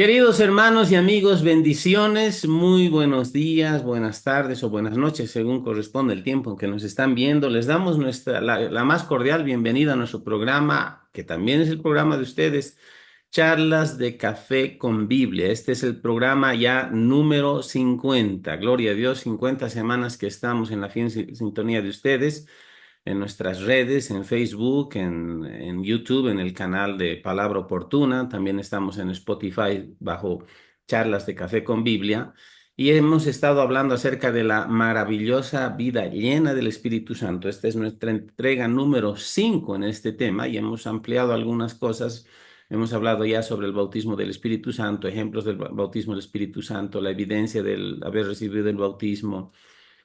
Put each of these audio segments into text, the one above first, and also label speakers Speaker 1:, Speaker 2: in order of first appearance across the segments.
Speaker 1: Queridos hermanos y amigos, bendiciones, muy buenos días, buenas tardes o buenas noches, según corresponde el tiempo en que nos están viendo. Les damos la más cordial bienvenida a nuestro programa, que también es el programa de ustedes, Charlas de Café con Biblia. Este es el programa ya número 50. Gloria a Dios, 50 semanas que estamos en la fiel sintonía de ustedes en nuestras redes, en Facebook, en YouTube, en el canal de Palabra Oportuna. También estamos en Spotify bajo Charlas de Café con Biblia. Y hemos estado hablando acerca de la maravillosa vida llena del Espíritu Santo. Esta es nuestra entrega número 5 en este tema y hemos ampliado algunas cosas. Hemos hablado ya sobre el bautismo del Espíritu Santo, ejemplos del bautismo del Espíritu Santo, la evidencia del haber recibido el bautismo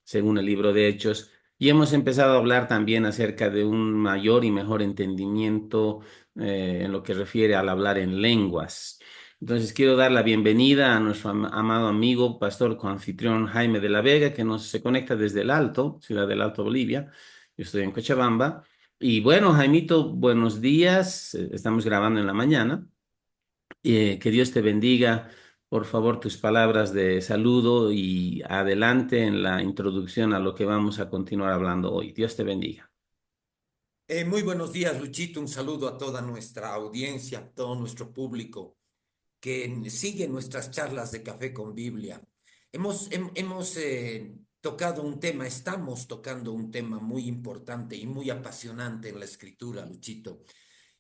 Speaker 1: según el libro de Hechos, y hemos empezado a hablar también acerca de un mayor y mejor entendimiento en lo que refiere al hablar en lenguas. Entonces quiero dar la bienvenida a nuestro amado amigo, pastor coanfitrión Jaime de la Vega, que nos se conecta desde el Alto, ciudad del Alto, Bolivia. Yo estoy en Cochabamba. Y bueno, Jaimito, buenos días. Estamos grabando en la mañana. Que Dios te bendiga. Por favor, tus palabras de saludo y adelante en la introducción a lo que vamos a continuar hablando hoy. Dios te bendiga.
Speaker 2: Muy buenos días, Luchito. Un saludo a toda nuestra audiencia, a todo nuestro público que sigue nuestras charlas de Café con Biblia. Hemos tocado un tema, estamos tocando un tema muy importante y muy apasionante en la escritura, Luchito.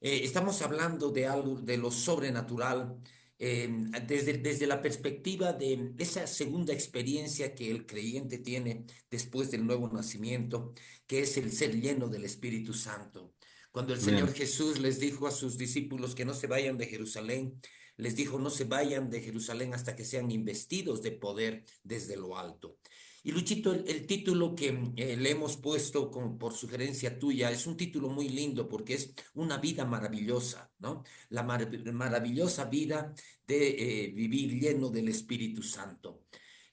Speaker 2: Estamos hablando de algo de lo sobrenatural, desde la perspectiva de esa segunda experiencia que el creyente tiene después del nuevo nacimiento, que es el ser lleno del Espíritu Santo. Cuando el Señor
Speaker 1: Amén.
Speaker 2: Jesús les dijo a sus discípulos que no se vayan de Jerusalén, les dijo, no se vayan de Jerusalén hasta que sean investidos de poder desde lo alto. Y Luchito, el título que le hemos puesto por sugerencia tuya es un título muy lindo porque es una vida maravillosa, ¿no? La maravillosa vida de vivir lleno del Espíritu Santo.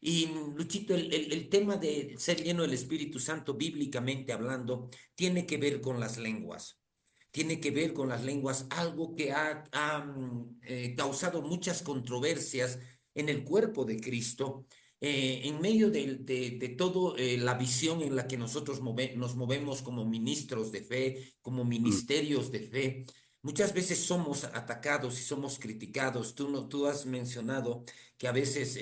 Speaker 2: Y Luchito, el tema de ser lleno del Espíritu Santo, bíblicamente hablando, tiene que ver con las lenguas. Tiene que ver con las lenguas, algo que ha causado muchas controversias en el cuerpo de Cristo, en medio de todo la visión en la que nosotros nos movemos como ministros de fe, como
Speaker 1: Mm.
Speaker 2: ministerios de fe. Muchas veces somos atacados y somos criticados. Tú, no, tú has mencionado que a veces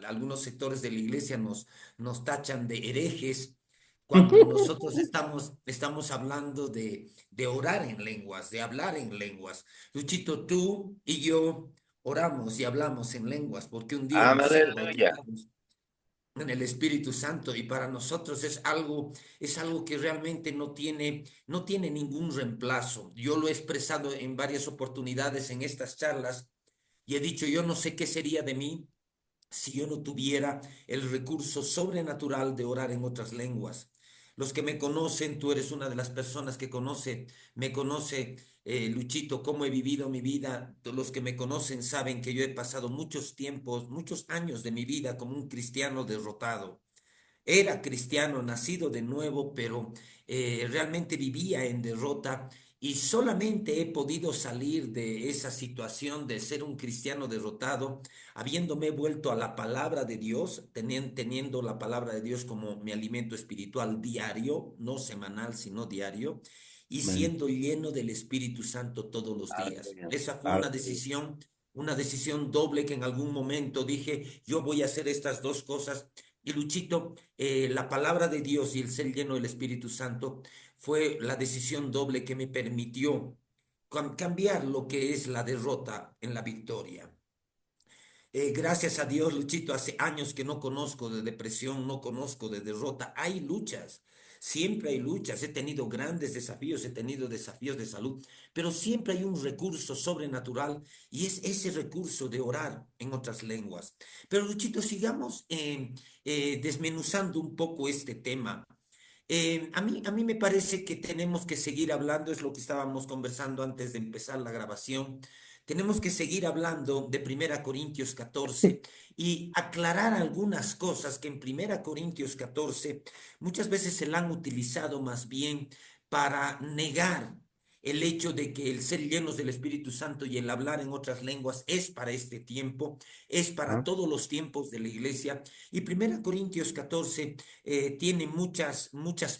Speaker 2: algunos sectores de la iglesia nos tachan de herejes cuando nosotros estamos hablando de orar en lenguas, de hablar en lenguas. Luchito, tú y yo oramos y hablamos en lenguas porque un día hemos sido
Speaker 1: Aleluya.
Speaker 2: bautizados en el Espíritu Santo y para nosotros es algo que realmente no tiene ningún reemplazo. Yo lo he expresado en varias oportunidades en estas charlas y he dicho, yo no sé qué sería de mí si yo no tuviera el recurso sobrenatural de orar en otras lenguas. Los que me conocen, tú eres una de las personas que me conoce, Luchito, cómo he vivido mi vida. Los que me conocen saben que yo he pasado muchos tiempos, muchos años de mi vida como un cristiano derrotado. Era cristiano, nacido de nuevo, pero realmente vivía en derrota y solamente he podido salir de esa situación de ser un cristiano derrotado, habiéndome vuelto a la palabra de Dios, teniendo la palabra de Dios como mi alimento espiritual diario, no semanal, sino diario, y
Speaker 1: Amén.
Speaker 2: siendo lleno del Espíritu Santo todos los días.
Speaker 1: Aleluya.
Speaker 2: Esa fue
Speaker 1: Aleluya.
Speaker 2: una decisión doble que en algún momento dije, yo voy a hacer estas dos cosas. Y Luchito, la palabra de Dios y el ser lleno del Espíritu Santo fue la decisión doble que me permitió cambiar lo que es la derrota en la victoria. Gracias a Dios, Luchito, hace años que no conozco de depresión, no conozco de derrota. Hay luchas, siempre hay luchas. He tenido grandes desafíos, he tenido desafíos de salud, pero siempre hay un recurso sobrenatural y es ese recurso de orar en otras lenguas. Pero Luchito, sigamos desmenuzando un poco este tema. A mí me parece que tenemos que seguir hablando, es lo que estábamos conversando antes de empezar la grabación. Tenemos que seguir hablando de Primera Corintios 14 y aclarar algunas cosas que en Primera Corintios 14 muchas veces se la han utilizado más bien para negar el hecho de que el ser llenos del Espíritu Santo y el hablar en otras lenguas es para este tiempo, es para
Speaker 1: Ah,
Speaker 2: todos los tiempos de la iglesia. Y Primera Corintios 14 tiene muchas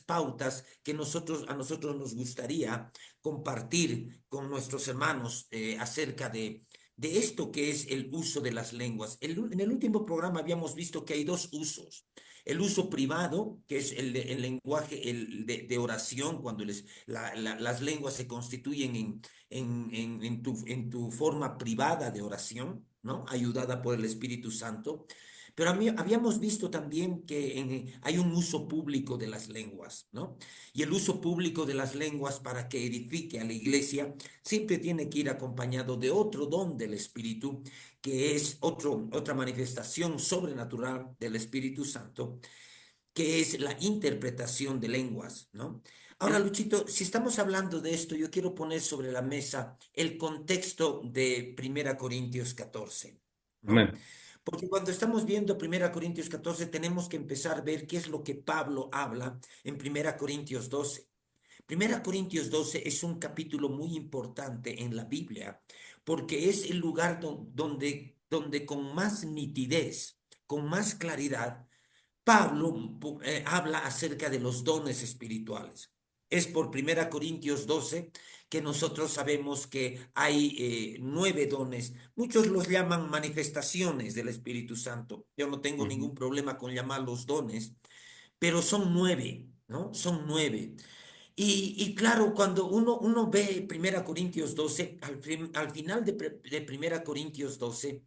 Speaker 2: pautas que a nosotros nos gustaría compartir con nuestros hermanos acerca de esto que es el uso de las lenguas. En el último programa habíamos visto que hay dos usos. El uso privado, que es el lenguaje de oración, cuando las lenguas se constituyen en tu forma privada de oración, ¿no? Ayudada por el Espíritu Santo. Pero habíamos visto también que hay un uso público de las lenguas, ¿no? Y el uso público de las lenguas para que edifique a la iglesia siempre tiene que ir acompañado de otro don del Espíritu, que es otra manifestación sobrenatural del Espíritu Santo, que es la interpretación de lenguas, ¿no? Ahora, Luchito, si estamos hablando de esto, yo quiero poner sobre la mesa el contexto de Primera Corintios 14, ¿no?
Speaker 1: amén.
Speaker 2: Porque cuando estamos viendo Primera Corintios 14, tenemos que empezar a ver qué es lo que Pablo habla en Primera Corintios 12. Primera Corintios 12 es un capítulo muy importante en la Biblia, porque es el lugar donde con más nitidez, con más claridad, Pablo habla acerca de los dones espirituales. Es por Primera Corintios 12 que nosotros sabemos que hay 9 dones. Muchos los llaman manifestaciones del Espíritu Santo. Yo no tengo
Speaker 1: Ujú,
Speaker 2: ningún problema con llamarlos dones, pero son 9, ¿no? Son 9. Y claro, cuando uno ve Primera Corintios 12, al final de Primera Corintios 12,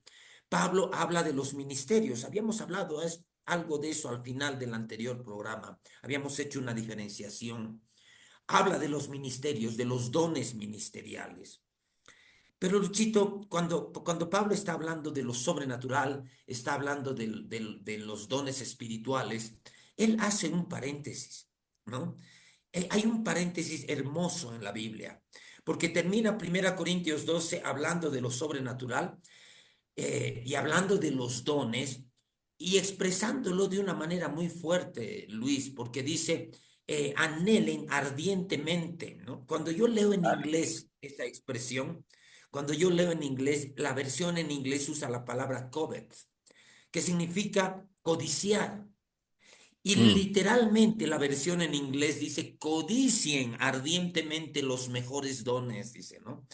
Speaker 2: Pablo habla de los ministerios. Habíamos hablado algo de eso al final del anterior programa. Habíamos hecho una diferenciación. Habla de los ministerios, de los dones ministeriales. Pero Luchito, cuando Pablo está hablando de lo sobrenatural, está hablando de los dones espirituales, él hace un paréntesis, ¿no? Hay un paréntesis hermoso en la Biblia, porque termina Primera Corintios 12 hablando de lo sobrenatural y hablando de los dones y expresándolo de una manera muy fuerte, Luis, porque dice, anhelen ardientemente, ¿no? Cuando yo leo en inglés esa expresión, cuando yo leo en inglés, la versión en inglés usa la palabra covet, que significa codiciar. Y
Speaker 1: mm,
Speaker 2: literalmente la versión en inglés dice, codicien ardientemente los mejores dones, dice, ¿no?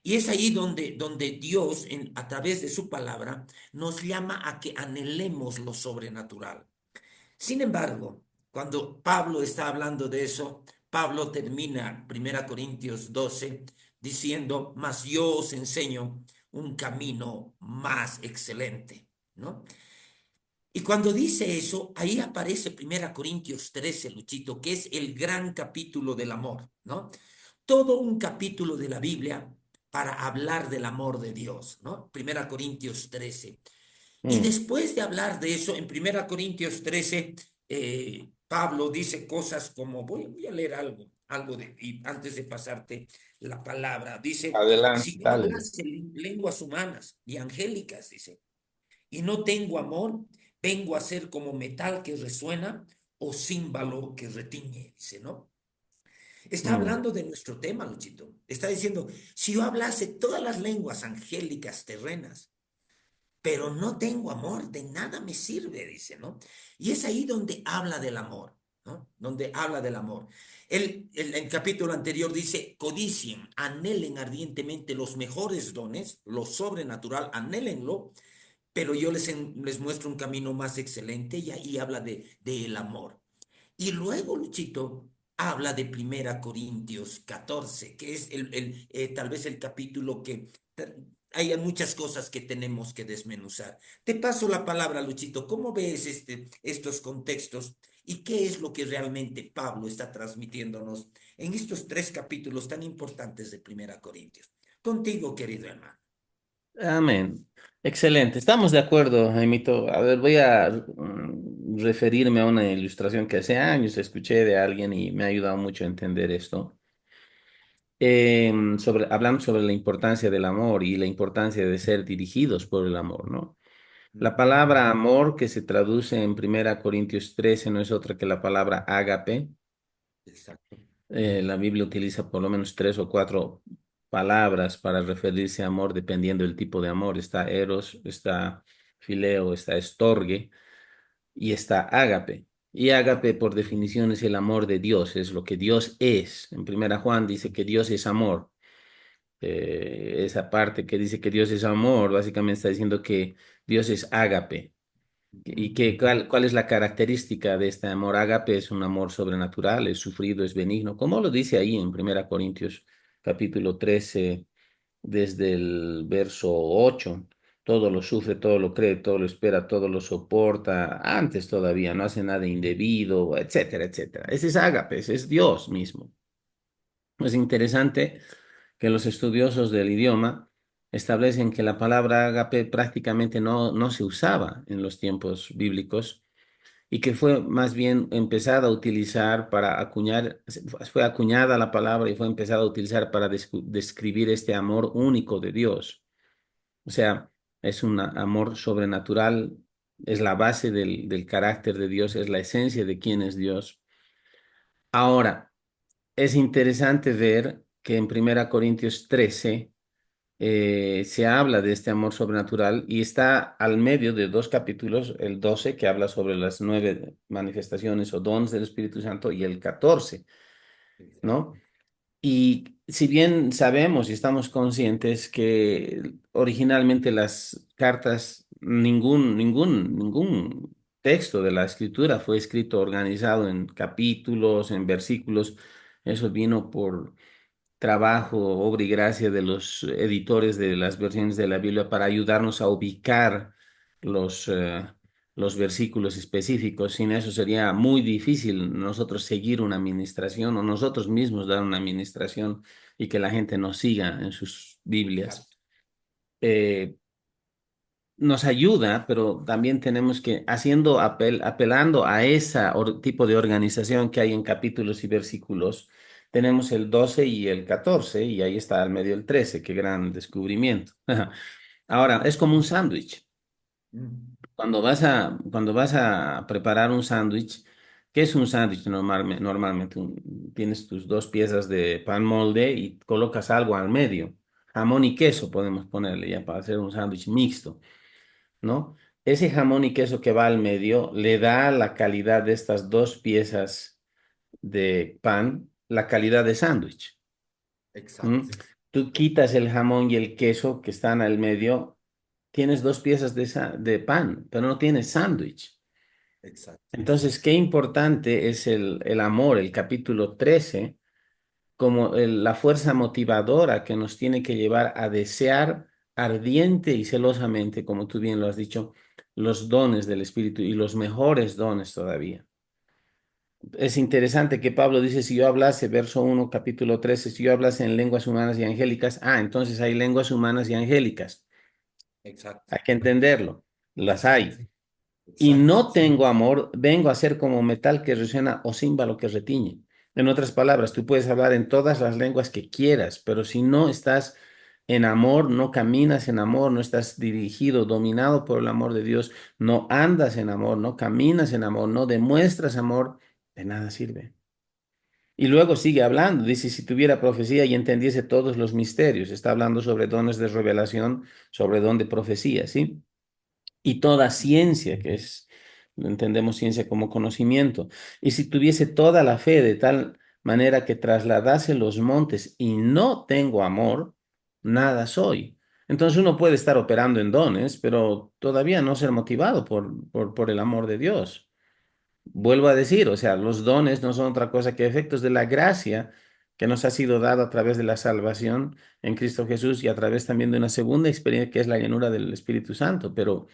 Speaker 2: Y es ahí donde Dios, a través de su palabra, nos llama a que anhelemos lo sobrenatural. Sin embargo, cuando Pablo está hablando de eso, Pablo termina 1 Corintios 12 diciendo, mas yo os enseño un camino más excelente, ¿no? Y cuando dice eso, ahí aparece 1 Corintios 13, Luchito, que es el gran capítulo del amor, ¿no? Todo un capítulo de la Biblia para hablar del amor de Dios, ¿no? 1 Corintios 13. Y
Speaker 1: mm.
Speaker 2: después de hablar de eso, en 1 Corintios 13, Pablo dice cosas como, voy a leer y antes de pasarte la palabra, dice,
Speaker 1: Adelante,
Speaker 2: si yo
Speaker 1: dale.
Speaker 2: hablase lenguas humanas y angélicas, dice, y no tengo amor, vengo a ser como metal que resuena o címbalo que retiñe, dice, ¿no? Está
Speaker 1: Mm,
Speaker 2: hablando de nuestro tema, Luchito. Está diciendo, si yo hablase todas las lenguas angélicas terrenas, pero no tengo amor, de nada me sirve, dice, ¿no? Y es ahí donde habla del amor, ¿no? Donde habla del amor. El capítulo anterior dice, codicien, anhelen ardientemente los mejores dones, lo sobrenatural, anhélenlo, pero yo les muestro un camino más excelente y ahí habla del amor. Y luego, Luchito, habla de 1 Corintios 14, que es tal vez el capítulo que hay muchas cosas que tenemos que desmenuzar. Te paso la palabra, Luchito. ¿Cómo ves estos contextos y qué es lo que realmente Pablo está transmitiéndonos en estos 3 capítulos tan importantes de 1 Corintios? Contigo, querido hermano.
Speaker 1: amén. Excelente. Estamos de acuerdo, Jaimito. A ver, voy a referirme a una ilustración que hace años escuché de alguien y me ha ayudado mucho a entender esto. Hablando sobre la importancia del amor y la importancia de ser dirigidos por el amor, ¿no? La
Speaker 2: Ujú.
Speaker 1: palabra amor que se traduce en 1 Corintios 13 no es otra que la palabra ágape.
Speaker 2: Exacto.
Speaker 1: La Biblia utiliza por lo menos tres o cuatro palabras para referirse a amor dependiendo del tipo de amor. Está eros, está fileo, está estorge y está ágape. Y ágape por definición es el amor de Dios, es lo que Dios es. En Primera Juan dice que Dios es amor. Esa parte que dice que Dios es amor, básicamente está diciendo que Dios es ágape. ¿Y cuál es la característica de este amor ágape? Es un amor sobrenatural, es sufrido, es benigno, como lo dice ahí en Primera Corintios capítulo 13 desde el verso 8. Todo lo sufre, todo lo cree, todo lo espera, todo lo soporta. Antes todavía no hace nada indebido, etcétera, etcétera. Ese es ágape, ese es Dios mismo. Es interesante que los estudiosos del idioma establecen que la palabra ágape prácticamente no se usaba en los tiempos bíblicos y que fue más bien empezada a utilizar para acuñar, fue acuñada la palabra y fue empezada a utilizar para describir este amor único de Dios. O sea, es un amor sobrenatural, es la base del carácter de Dios, es la esencia de quién es Dios. Ahora, es interesante ver que en Primera Corintios 13 se habla de este amor sobrenatural y está al medio de dos capítulos, el 12 que habla sobre las nueve manifestaciones o dones del Espíritu Santo y el 14, ¿no?
Speaker 2: Exacto,
Speaker 1: Y si bien sabemos y estamos conscientes que originalmente las cartas, ningún texto de la escritura fue escrito organizado en capítulos, en versículos, eso vino por trabajo, obra y gracia de los editores de las versiones de la Biblia para ayudarnos a ubicar los, eh, los versículos específicos. Sin eso sería muy difícil nosotros seguir una administración o nosotros mismos dar una administración y que la gente nos siga en sus Biblias.
Speaker 2: exacto,
Speaker 1: Eh, Nos ayuda, pero también tenemos que, apelando a ese tipo de organización que hay en capítulos y versículos, tenemos el 12 y el 14 y ahí está al medio el 13. Qué gran descubrimiento. Ahora, es como un sándwich.
Speaker 2: mm,
Speaker 1: Cuando vas a preparar un sándwich, ¿qué es un sándwich normalmente? Tienes tus dos piezas de pan molde y colocas algo al medio. Jamón y queso podemos ponerle ya para hacer un sándwich mixto, ¿no? Ese jamón y queso que va al medio le da la calidad de estas dos piezas de pan, la calidad de sándwich. ¿M?
Speaker 2: exacto,
Speaker 1: Tú quitas el jamón y el queso que están al medio, tienes dos piezas de pan, pero no tienes sándwich.
Speaker 2: exacto,
Speaker 1: Entonces, qué importante es el amor, el capítulo 13 como la fuerza motivadora que nos tiene que llevar a desear ardiente y celosamente, como tú bien lo has dicho, los dones del Espíritu y los mejores dones todavía. Es interesante que Pablo dice, si yo hablase, verso 1, capítulo 13, si yo hablase en lenguas humanas y angélicas, entonces hay lenguas humanas y angélicas.
Speaker 2: exacto,
Speaker 1: Hay que entenderlo, las hay. Y
Speaker 2: exacto,
Speaker 1: no tengo amor, vengo a ser como metal que resuena o címbalo que retiñe. En otras palabras, tú puedes hablar en todas las lenguas que quieras, pero si no estás en amor, no caminas en amor, no estás dirigido, dominado por el amor de Dios, no andas en amor, no caminas en amor, no demuestras amor, de nada sirve. Y luego sigue hablando, dice, si tuviera profecía y entendiese todos los misterios, está hablando sobre dones de revelación, sobre don de profecía, ¿sí? Y toda ciencia, que es, entendemos ciencia como conocimiento, y si tuviese toda la fe de tal manera que trasladase los montes y no tengo amor, nada soy. Entonces uno puede estar operando en dones, pero todavía no ser motivado por el amor de Dios. Vuelvo a decir, o sea, los dones no son otra cosa que efectos de la gracia que nos ha sido dada a través de la salvación en Cristo Jesús y a través también de una segunda experiencia que es la llenura del Espíritu Santo. Pero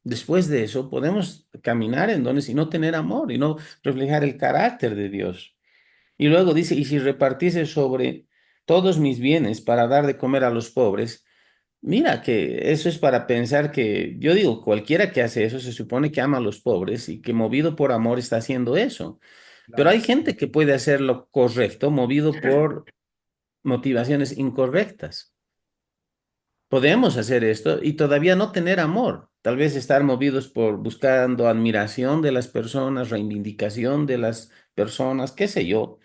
Speaker 1: después de eso podemos caminar en dones y no tener amor y no reflejar el carácter de Dios. Y luego dice, y si repartiese sobre todos mis bienes para dar de comer a los pobres, mira que eso es para pensar que, yo digo, cualquiera que hace eso se supone que ama a los pobres y que movido por amor está haciendo eso. Pero hay
Speaker 2: claro.
Speaker 1: gente que puede hacer lo correcto movido por motivaciones incorrectas. Podemos hacer esto y todavía no tener amor. Tal vez estar movidos por buscando admiración de las personas, reivindicación de las personas, qué sé yo.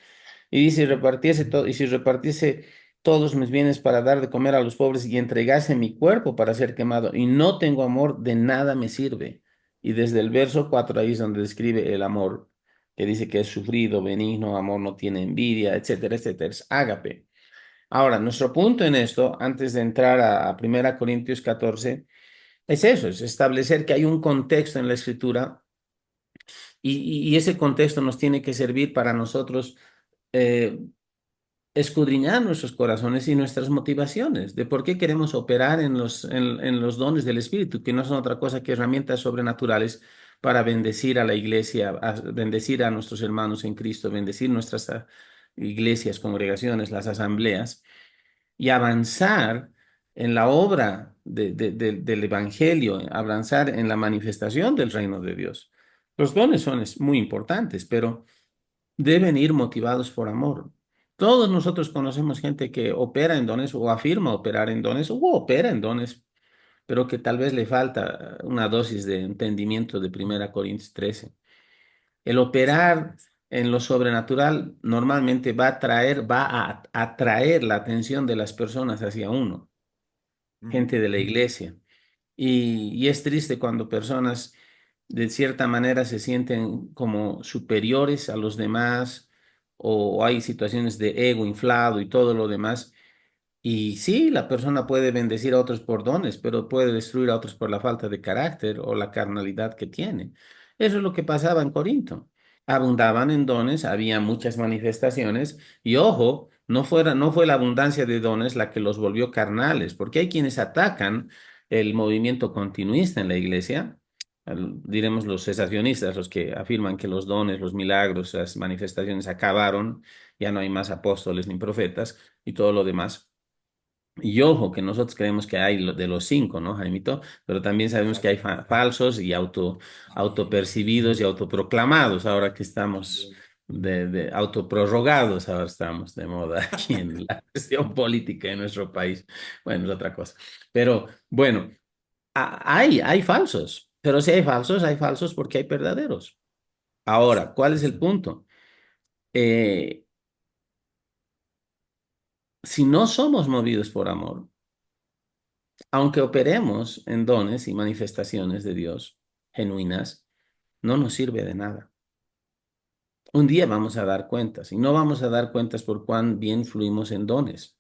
Speaker 1: Y dice, y si repartiese todos mis bienes para dar de comer a los pobres y entregase mi cuerpo para ser quemado y no tengo amor, de nada me sirve. Y desde el verso 4 ahí es donde describe el amor, que dice que es sufrido, benigno, amor no tiene envidia, etcétera, etcétera. Es ágape. Ahora, nuestro punto en esto, antes de entrar a 1 Corintios 14, es eso, es establecer que hay un contexto en la escritura y ese contexto nos tiene que servir para nosotros eh, escudriñar nuestros corazones y nuestras motivaciones de por qué queremos operar en los dones del Espíritu, que no son otra cosa que herramientas sobrenaturales para bendecir a la iglesia, bendecir a nuestros hermanos en Cristo, bendecir nuestras iglesias, congregaciones, las asambleas y avanzar en la obra del Evangelio, avanzar en la manifestación del reino de Dios. Los dones son muy importantes, pero deben ir motivados por amor. Todos nosotros conocemos gente que opera en dones o afirma operar en dones o opera en dones, pero que tal vez le falta una dosis de entendimiento de 1 Corintios 13. El operar en lo sobrenatural normalmente va a atraer la atención de las personas hacia uno,
Speaker 2: Ujú.
Speaker 1: gente de la iglesia. Y es triste cuando personas de cierta manera se sienten como superiores a los demás o hay situaciones de ego inflado y todo lo demás. Y sí, la persona puede bendecir a otros por dones, pero puede destruir a otros por la falta de carácter o la carnalidad que tiene. Eso es lo que pasaba en Corinto. Abundaban en dones, había muchas manifestaciones y ojo, no fue la abundancia de dones la que los volvió carnales, porque hay quienes atacan el movimiento continuista en la iglesia, diremos los cesacionistas, los que afirman que los dones, los milagros, las manifestaciones acabaron, ya no hay más apóstoles ni profetas y todo lo demás. Y ojo, que nosotros creemos que hay de los cinco, ¿no, Jaimito? Pero también sabemos que hay
Speaker 2: Exacto.
Speaker 1: falsos y autopercibidos y autoproclamados, ahora que estamos
Speaker 2: También.
Speaker 1: de autoprorrogados, ahora estamos de moda aquí en la cuestión política en nuestro país. Bueno, es otra cosa. Pero bueno, hay falsos, pero si hay falsos porque hay verdaderos. Ahora, ¿cuál es el punto? Eh, si no somos movidos por amor, aunque operemos en dones y manifestaciones de Dios genuinas, no nos sirve de nada. Un día vamos a dar cuentas y no vamos a dar cuentas por cuán bien fluimos en dones,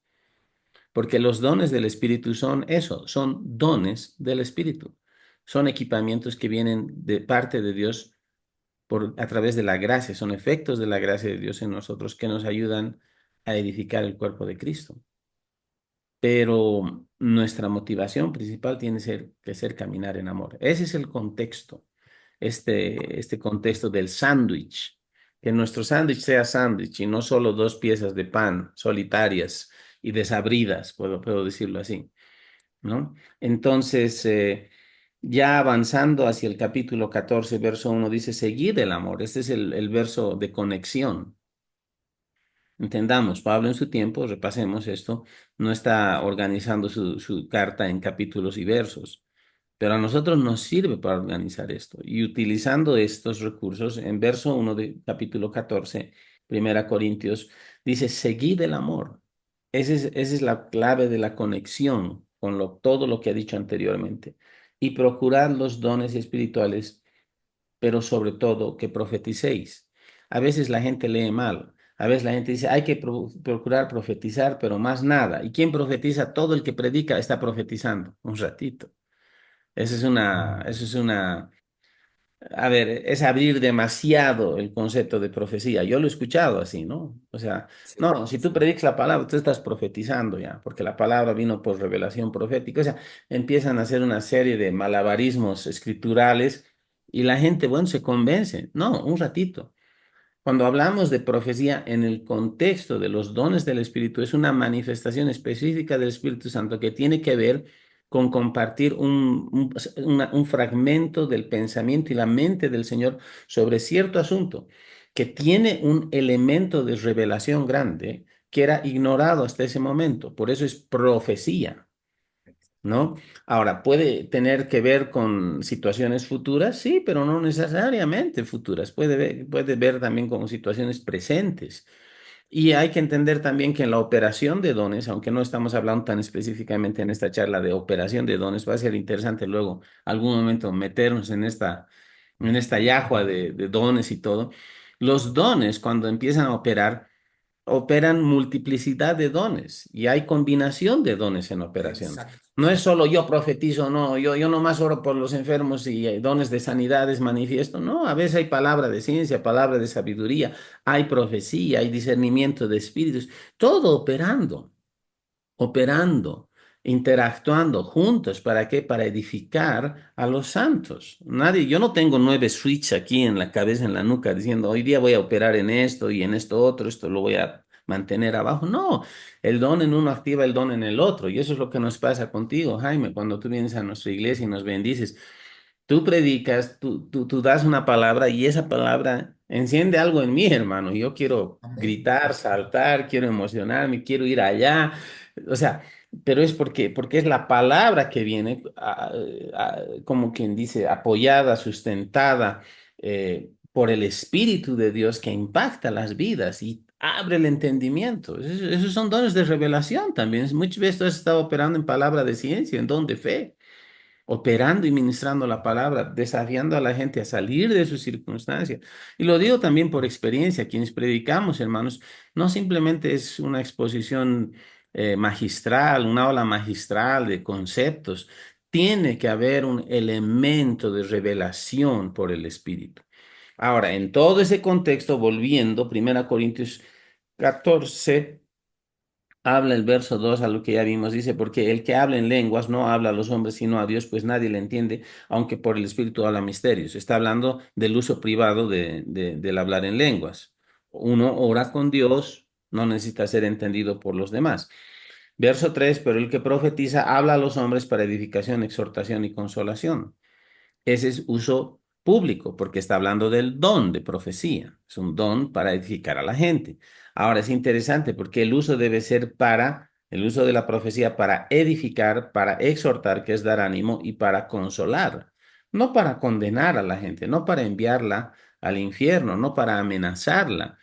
Speaker 1: porque los dones del Espíritu son eso, son dones del Espíritu. Son equipamientos que vienen de parte de Dios a través de la gracia, son efectos de la gracia de Dios en nosotros que nos ayudan a edificar el cuerpo de Cristo. Pero nuestra motivación principal tiene que ser caminar en amor. Ese es el contexto, este contexto del sándwich, que nuestro sándwich sea sándwich y no solo dos piezas de pan solitarias y desabridas, puedo decirlo así, ¿no? Entonces, ya avanzando hacia el capítulo 14 verso 1 dice, seguid el amor. Este es el verso de conexión. Entendamos, Pablo en su tiempo, repasemos esto, no está organizando su carta en capítulos y versos, pero a nosotros nos sirve para organizar esto. Y utilizando estos recursos, en verso 1 de capítulo 14, 1 Corintios, dice, seguid el amor. Esa es la clave de la conexión con todo lo que ha dicho anteriormente. Y procurad los dones espirituales, pero sobre todo que profeticéis. A veces la gente lee mal. A veces la gente dice, hay que procurar profetizar, pero más nada. ¿Y quién profetiza? Todo el que predica está profetizando un ratito. Eso es una, a ver, es abrir demasiado el concepto de profecía. Yo lo he escuchado así, ¿no? O sea,
Speaker 2: Sí.
Speaker 1: no, si tú predicas la palabra, tú estás profetizando ya, porque la palabra vino por revelación profética. O sea, empiezan a hacer una serie de malabarismos escriturales y la gente, bueno, se convence. No, un ratito. Cuando hablamos de profecía en el contexto de los dones del Espíritu, es una manifestación específica del Espíritu Santo que tiene que ver con compartir un fragmento del pensamiento y la mente del Señor sobre cierto asunto que tiene un elemento de revelación grande que era ignorado hasta ese momento. Por eso es profecía. ¿No? Ahora, ¿puede tener que ver con situaciones futuras? Sí, pero no necesariamente futuras. Puede ver también como situaciones presentes. Y hay que entender también que en la operación de dones, aunque no estamos hablando tan específicamente en esta charla de operación de dones, va a ser interesante luego algún momento meternos en esta yahua de dones y todo. Los dones, cuando empiezan a operar, operan multiplicidad de dones y hay combinación de dones en operación.
Speaker 2: Exacto.
Speaker 1: No es solo yo profetizo, no, yo nomás oro por los enfermos y dones de sanidades manifiesto. No, a veces hay palabra de ciencia, palabra de sabiduría, hay profecía, hay discernimiento de espíritus, todo operando, interactuando juntos. ¿Para qué? Para edificar a los santos. Nadie, yo no tengo 9 switches aquí en la cabeza, en la nuca, diciendo, hoy día voy a operar en esto y en esto otro, esto lo voy a mantener abajo. No, el don en uno activa el don en el otro. Y eso es lo que nos pasa contigo, Jaime, cuando tú vienes a nuestra iglesia y nos bendices. Tú predicas, tú das una palabra y esa palabra enciende algo en mí, hermano. Yo quiero
Speaker 2: Amén.
Speaker 1: gritar, saltar, quiero emocionarme, quiero ir allá. O sea, pero es porque es la palabra que viene, como quien dice, apoyada, sustentada por el Espíritu de Dios que impacta las vidas y abre el entendimiento. Esos son dones de revelación también. Muchas veces tú has estado operando en palabra de ciencia, en don de fe, operando y ministrando la palabra, desafiando a la gente a salir de sus circunstancias. Y lo digo también por experiencia, quienes predicamos, hermanos, no simplemente es una exposición magistral, una ola magistral de conceptos, tiene que haber un elemento de revelación por el Espíritu. Ahora, en todo ese contexto, volviendo, 1 Corintios 14 habla el verso 2 a lo que ya vimos, dice, porque el que habla en lenguas no habla a los hombres sino a Dios, pues nadie le entiende, aunque por el Espíritu habla misterios. Está hablando del uso privado del hablar en lenguas. Uno ora con Dios, no necesita ser entendido por los demás. Verso 3, pero el que profetiza habla a los hombres para edificación, exhortación y consolación. Ese es uso público porque está hablando del don de profecía. Es un don para edificar a la gente. Ahora es interesante porque el uso debe ser el uso de la profecía para edificar, para exhortar, que es dar ánimo, y para consolar. No para condenar a la gente, no para enviarla al infierno, no para amenazarla.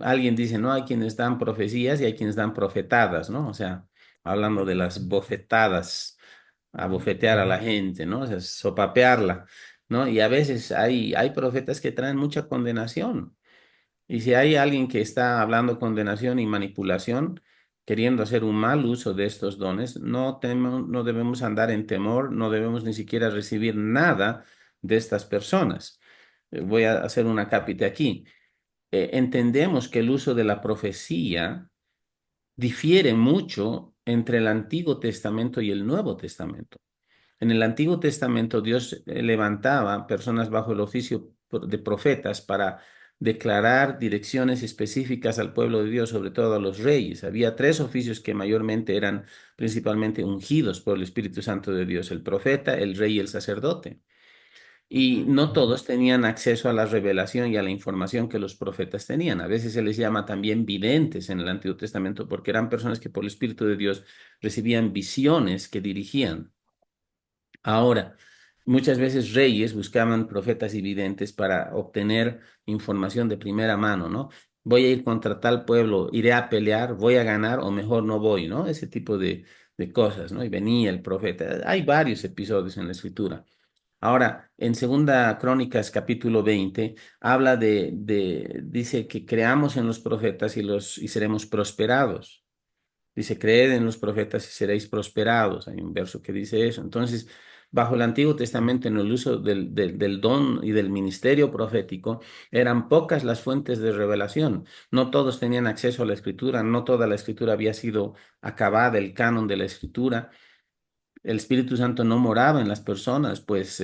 Speaker 1: Alguien dice, no, hay quienes dan profecías y hay quienes dan profetadas, ¿no? O sea, hablando de las bofetadas, a bofetear a la gente, ¿no? O sea, sopapearla, ¿no? Y a veces hay profetas que traen mucha condenación. Y si hay alguien que está hablando condenación y manipulación, queriendo hacer un mal uso de estos dones, no debemos andar en temor, no debemos ni siquiera recibir nada de estas personas. Voy a hacer una cápita aquí. Entendemos que el uso de la profecía difiere mucho entre el Antiguo Testamento y el Nuevo Testamento. En el Antiguo Testamento Dios levantaba personas bajo el oficio de profetas para declarar direcciones específicas al pueblo de Dios, sobre todo a los reyes. Había 3 oficios que mayormente eran principalmente ungidos por el Espíritu Santo de Dios: el profeta, el rey y el sacerdote. Y no todos tenían acceso a la revelación y a la información que los profetas tenían. A veces se les llama también videntes en el Antiguo Testamento porque eran personas que por el Espíritu de Dios recibían visiones que dirigían. Ahora, muchas veces reyes buscaban profetas y videntes para obtener información de primera mano, ¿no? Voy a ir contra tal pueblo, iré a pelear, voy a ganar o mejor no voy, ¿no? Ese tipo de cosas, ¿no? Y venía el profeta. Hay varios episodios en la escritura. Ahora, en Segunda Crónicas, capítulo 20, habla dice que creamos en los profetas y seremos prosperados. Dice, creed en los profetas y seréis prosperados. Hay un verso que dice eso. Entonces, bajo el Antiguo Testamento, en el uso del don y del ministerio profético, eran pocas las fuentes de revelación. No todos tenían acceso a la escritura, no toda la escritura había sido acabada, el canon de la escritura. El Espíritu Santo no moraba en las personas, pues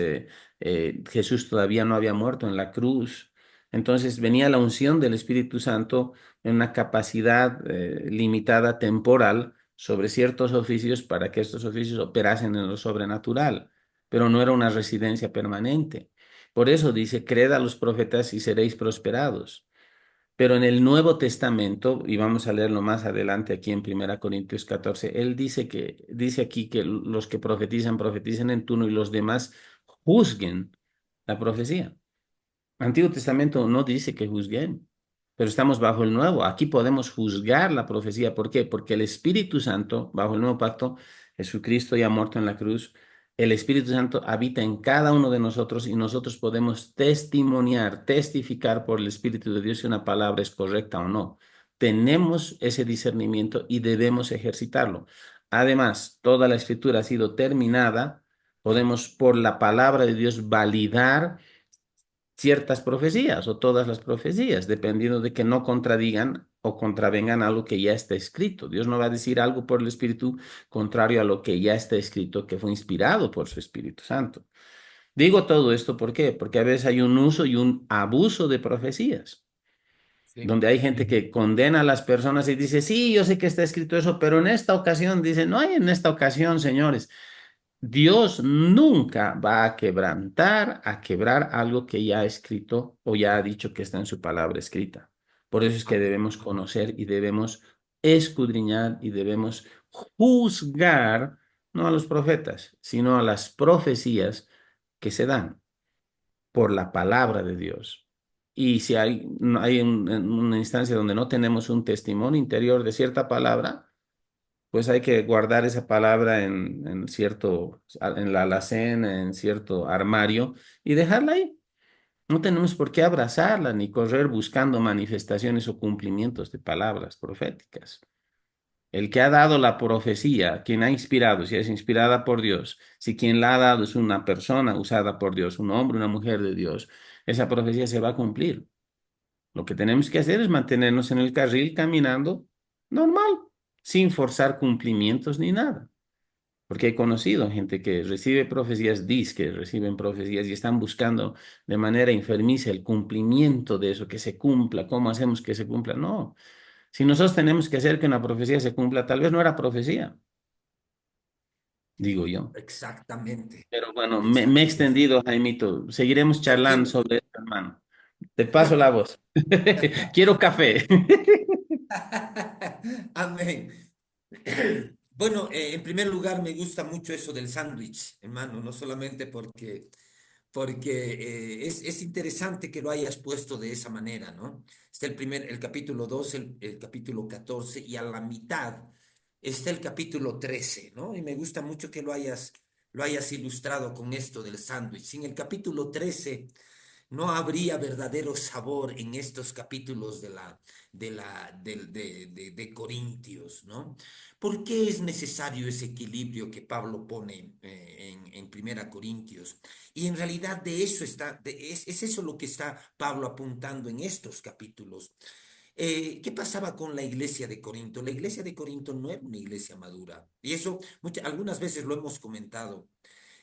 Speaker 1: Jesús todavía no había muerto en la cruz. Entonces venía la unción del Espíritu Santo en una capacidad limitada temporal sobre ciertos oficios para que estos oficios operasen en lo sobrenatural, pero no era una residencia permanente. Por eso dice, creed a los profetas y seréis prosperados. Pero en el Nuevo Testamento, y vamos a leerlo más adelante aquí en 1 Corintios 14, él dice aquí que los que profetizan, profetizan en turno y los demás juzguen la profecía. Antiguo Testamento no dice que juzguen. pero estamos bajo el nuevo. Aquí podemos juzgar la profecía. ¿Por qué? Porque el Espíritu Santo, bajo el nuevo pacto, Jesucristo ya muerto en la cruz, el Espíritu Santo habita en cada uno de nosotros y nosotros podemos testimoniar, testificar por el Espíritu de Dios si una palabra es correcta o no. Tenemos ese discernimiento y debemos ejercitarlo. Además, toda la escritura ha sido terminada. Podemos, por la palabra de Dios, validar ciertas profecías o todas las profecías, dependiendo de que no contradigan o contravengan algo que ya está escrito. Dios no va a decir algo por el Espíritu contrario a lo que ya está escrito, que fue inspirado por su Espíritu Santo. Digo todo esto, ¿por qué? Porque a veces hay un uso y un abuso de profecías,
Speaker 2: Sí.
Speaker 1: donde hay gente que condena a las personas y dice, sí, yo sé que está escrito eso, pero en esta ocasión dice, no hay en esta ocasión, señores. Dios nunca va a quebrantar, a quebrar algo que ya ha escrito o ya ha dicho que está en su palabra escrita. Por eso es que
Speaker 2: Amén.
Speaker 1: debemos conocer y debemos escudriñar y debemos juzgar no a los profetas, sino a las profecías que se dan por la palabra de Dios. Y si hay, no hay en una instancia donde no tenemos un testimonio interior de cierta palabra, pues hay que guardar esa palabra en cierto, en la alacena, en cierto armario y dejarla ahí. No tenemos por qué abrazarla ni correr buscando manifestaciones o cumplimientos de palabras proféticas. El que ha dado la profecía, quien ha inspirado, si es inspirada por Dios, si quien la ha dado es una persona usada por Dios, un hombre, una mujer de Dios, esa profecía se va a cumplir. Lo que tenemos que hacer es mantenernos en el carril caminando normal, sin forzar cumplimientos ni nada. Porque he conocido gente que recibe profecías, dice que reciben profecías y están buscando de manera enfermiza el cumplimiento de eso, que se cumpla. ¿Cómo hacemos que se cumpla? No. Si nosotros tenemos que hacer que una profecía se cumpla, tal vez no era profecía, digo yo.
Speaker 2: Exactamente.
Speaker 1: Pero bueno, me he
Speaker 2: Exactamente.
Speaker 1: extendido, Jaimito. Seguiremos charlando
Speaker 2: Tranquilo.
Speaker 1: sobre esto, hermano. Te paso la voz. Quiero café.
Speaker 2: Amén. Bueno, en primer lugar, me gusta mucho eso del sándwich, hermano, no solamente porque es interesante que lo hayas puesto de esa manera, ¿no? Está el capítulo 2, el capítulo 14 y a la mitad está el capítulo 13, ¿no? Y me gusta mucho que lo hayas ilustrado con esto del sándwich. Sin el capítulo 13 no habría verdadero sabor en estos capítulos de Corintios, ¿no? ¿Por qué es necesario ese equilibrio que Pablo pone en Primera Corintios? Y en realidad de eso es eso lo que está Pablo apuntando en estos capítulos. ¿Qué pasaba con la iglesia de Corinto? La iglesia de Corinto no era una iglesia madura. Y eso algunas veces lo hemos comentado.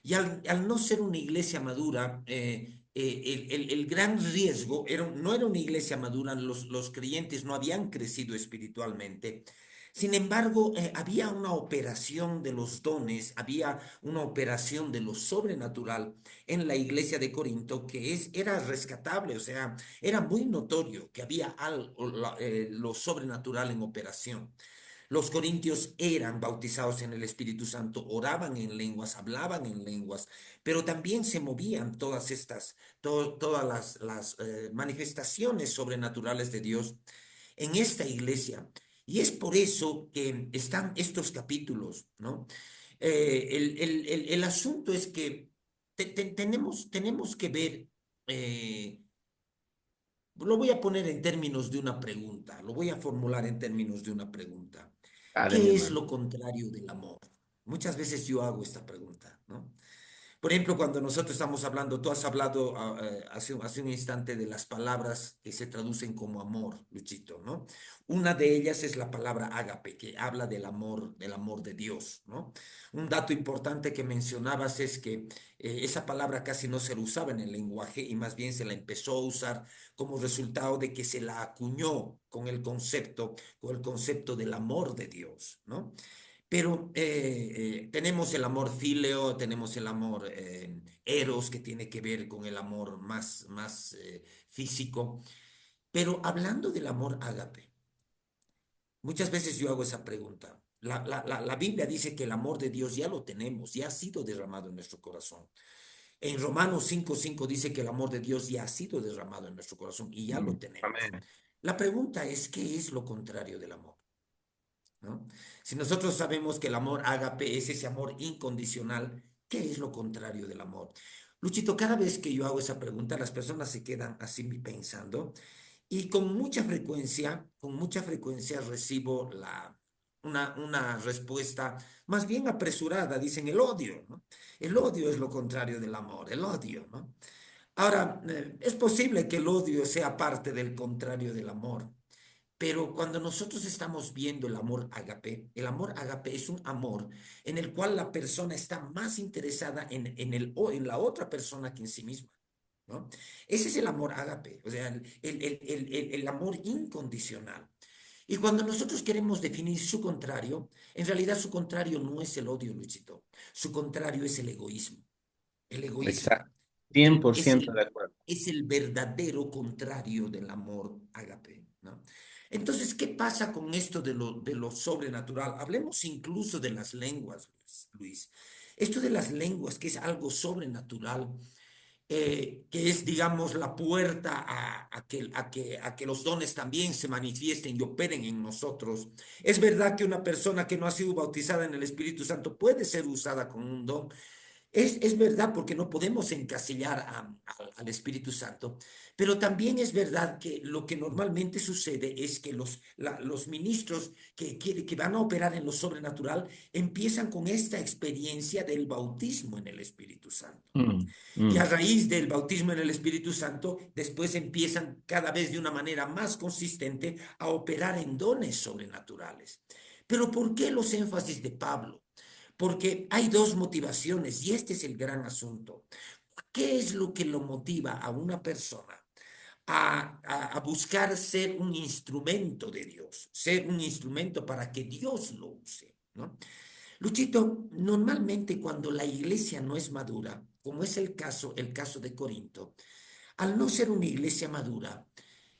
Speaker 2: Y al no ser una iglesia madura, el gran riesgo no era una iglesia madura, los creyentes no habían crecido espiritualmente. Sin embargo, había una operación de los dones, había una operación de lo sobrenatural en la iglesia de Corinto era rescatable, o sea, era muy notorio que había algo, lo sobrenatural en operación. Los corintios eran bautizados en el Espíritu Santo, oraban en lenguas, hablaban en lenguas, pero también se movían todas las manifestaciones sobrenaturales de Dios en esta iglesia. Y es por eso que están estos capítulos, ¿no? El asunto es que tenemos que ver, lo voy a poner en términos de una pregunta, lo voy a formular en términos de una pregunta.
Speaker 1: Dale, mi
Speaker 2: ¿Qué es
Speaker 1: hermano.
Speaker 2: lo contrario del amor? Muchas veces yo hago esta pregunta, ¿no? Por ejemplo, cuando nosotros estamos hablando, tú has hablado hace un instante de las palabras que se traducen como amor, Luchito, ¿no? Una de ellas es la palabra ágape, que habla del amor de Dios, ¿no? Un dato importante que mencionabas es que esa palabra casi no se la usaba en el lenguaje y más bien se la empezó a usar como resultado de que se la acuñó con el concepto del amor de Dios, ¿no? Pero tenemos el amor fíleo, tenemos el amor eros, que tiene que ver con el amor más físico. Pero hablando del amor ágape, muchas veces yo hago esa pregunta. La Biblia dice que el amor de Dios ya lo tenemos, ya ha sido derramado en nuestro corazón. En Romanos 5:5 dice que el amor de Dios ya ha sido derramado en nuestro corazón y ya lo tenemos.
Speaker 1: Amén.
Speaker 2: La pregunta es, ¿qué es lo contrario del amor? ¿No? Si nosotros sabemos que el amor ágape es ese amor incondicional, ¿qué es lo contrario del amor? Luchito, cada vez que yo hago esa pregunta, las personas se quedan así pensando y con mucha frecuencia recibo una respuesta más bien apresurada. Dicen el odio, ¿no? El odio es lo contrario del amor, el odio, ¿no? Ahora, es posible que el odio sea parte del contrario del amor, pero cuando nosotros estamos viendo el amor agape es un amor en el cual la persona está más interesada en la otra persona que en sí misma, ¿no? Ese es el amor ágape, o sea, el amor incondicional. Y cuando nosotros queremos definir su contrario, en realidad su contrario no es el odio, Luchito. Su contrario es el egoísmo. El egoísmo
Speaker 1: Exacto. cien
Speaker 2: el-
Speaker 1: por
Speaker 2: es
Speaker 1: ciento
Speaker 2: el,
Speaker 1: de acuerdo.
Speaker 2: es el verdadero contrario del amor ágape, ¿no? Entonces, ¿qué pasa con esto de lo sobrenatural? Hablemos incluso de las lenguas, Luis. Esto de las lenguas, que es algo sobrenatural, que es, digamos, la puerta a que los dones también se manifiesten y operen en nosotros. Es verdad que una persona que no ha sido bautizada en el Espíritu Santo puede ser usada con un don, es verdad porque no podemos encasillar al Espíritu Santo, pero también es verdad que lo que normalmente sucede es que los ministros que van a operar en lo sobrenatural empiezan con esta experiencia del bautismo en el Espíritu Santo.
Speaker 1: Mm,
Speaker 2: Y a
Speaker 1: mm,
Speaker 2: raíz del bautismo en el Espíritu Santo, después empiezan cada vez de una manera más consistente a operar en dones sobrenaturales. Pero ¿por qué los énfasis de Pablo? Porque hay dos motivaciones y este es el gran asunto. ¿Qué es lo que lo motiva a una persona a buscar ser un instrumento de Dios, ser un instrumento para que Dios lo use, ¿no? Luchito, normalmente cuando la iglesia no es madura, como es el caso de Corinto, al no ser una iglesia madura,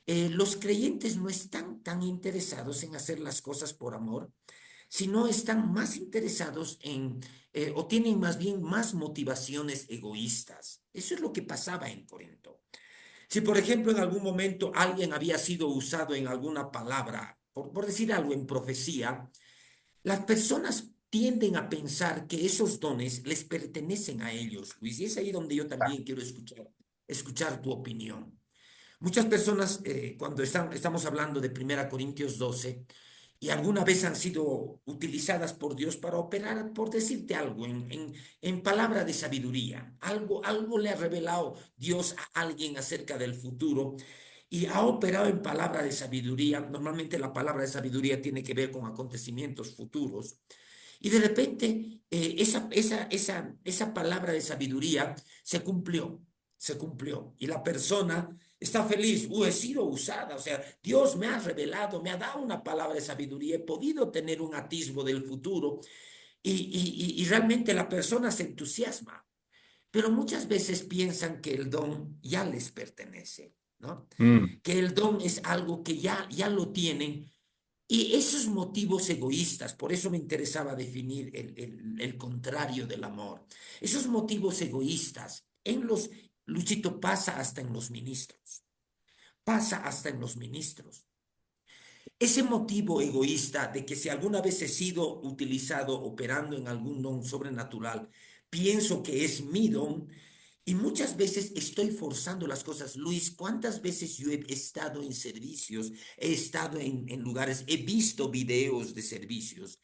Speaker 2: los creyentes no están tan interesados en hacer las cosas por amor, sino están más interesados o tienen más bien más motivaciones egoístas. Eso es lo que pasaba en Corinto. Si, por ejemplo, en algún momento alguien había sido usado en alguna palabra, por decir algo, en profecía, las personas tienden a pensar que esos dones les pertenecen a ellos, Luis, y es ahí donde yo también quiero escuchar tu opinión. Muchas personas, cuando estamos hablando de 1 Corintios 12, y alguna vez han sido utilizadas por Dios para operar, por decirte algo, en palabra de sabiduría. Algo le ha revelado Dios a alguien acerca del futuro y ha operado en palabra de sabiduría. Normalmente la palabra de sabiduría tiene que ver con acontecimientos futuros. Y de repente esa palabra de sabiduría se cumplió. Y la persona está feliz, he sido usada, o sea, Dios me ha revelado, me ha dado una palabra de sabiduría, he podido tener un atisbo del futuro y realmente la persona se entusiasma. Pero muchas veces piensan que el don ya les pertenece, ¿no?
Speaker 1: mm.
Speaker 2: Que el don es algo que ya lo tienen y esos motivos egoístas, por eso me interesaba definir el contrario del amor, esos motivos egoístas Luchito, pasa hasta en los ministros, pasa hasta en los ministros. Ese motivo egoísta de que si alguna vez he sido utilizado operando en algún don sobrenatural, pienso que es mi don y muchas veces estoy forzando las cosas. Luis, ¿cuántas veces yo he estado en servicios, he estado en lugares, he visto videos de servicios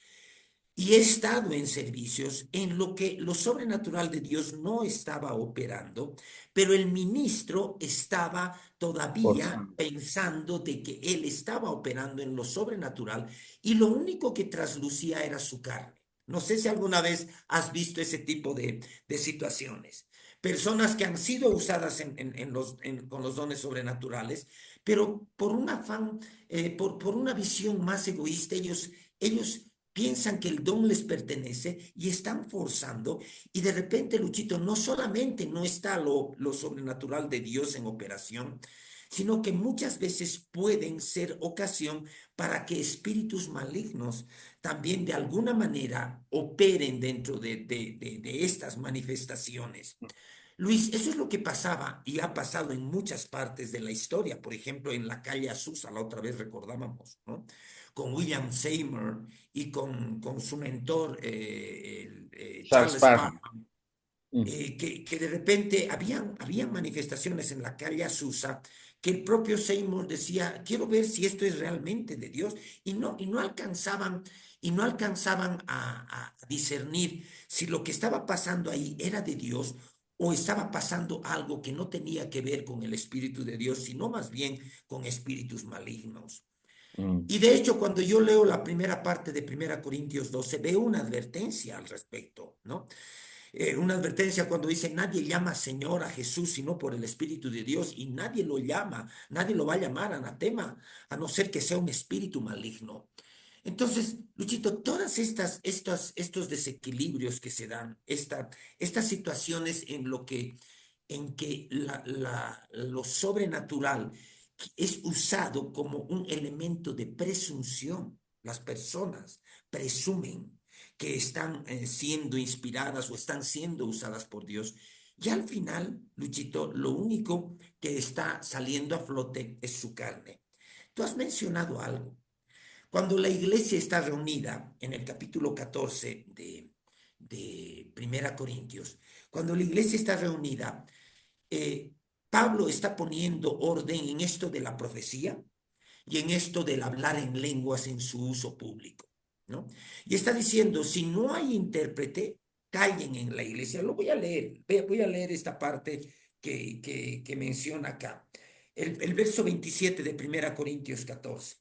Speaker 2: y he estado en servicios en lo que lo sobrenatural de Dios no estaba operando, pero el ministro estaba todavía
Speaker 1: Forzando.
Speaker 2: pensando de que él estaba operando en lo sobrenatural y lo único que traslucía era su carne. No sé si alguna vez has visto ese tipo de situaciones. Personas que han sido usadas con los dones sobrenaturales, pero por un afán, por una visión más egoísta, ellos piensan que el don les pertenece y están forzando y de repente, Luchito, no solamente no está lo sobrenatural de Dios en operación, sino que muchas veces pueden ser ocasión para que espíritus malignos también de alguna manera operen dentro de estas manifestaciones. Luis, eso es lo que pasaba y ha pasado en muchas partes de la historia. Por ejemplo, en la calle Azusa, la otra vez recordábamos, ¿no? Con William Seymour y con su mentor,
Speaker 1: Charles
Speaker 2: Charles
Speaker 1: Parham.
Speaker 2: Parham,
Speaker 1: Mm,
Speaker 2: que de repente habían manifestaciones en la calle Azusa que el propio Seymour decía, quiero ver si esto es realmente de Dios, y no alcanzaban a discernir si lo que estaba pasando ahí era de Dios o estaba pasando algo que no tenía que ver con el Espíritu de Dios, sino más bien con espíritus malignos.
Speaker 1: mm.
Speaker 2: Y de hecho, cuando yo leo la primera parte de 1 Corintios 12, veo una advertencia al respecto, ¿no? Una advertencia cuando dice, nadie llama Señor a Jesús sino por el Espíritu de Dios, y nadie lo llama, nadie lo va a llamar anatema, a no ser que sea un espíritu maligno. Entonces, Luchito, estos desequilibrios que se dan, estas situaciones en que lo sobrenatural es usado como un elemento de presunción. Las personas presumen que están siendo inspiradas o están siendo usadas por Dios. Y al final, Luchito, lo único que está saliendo a flote es su carne. Tú has mencionado algo. Cuando la iglesia está reunida en el capítulo 14 de 1 Corintios, cuando la iglesia está reunida, eh, Pablo está poniendo orden en esto de la profecía y en esto del hablar en lenguas en su uso público, ¿no? Y está diciendo, si no hay intérprete, callen en la iglesia. Lo voy a leer esta parte que menciona acá. El verso 27 de 1 Corintios 14.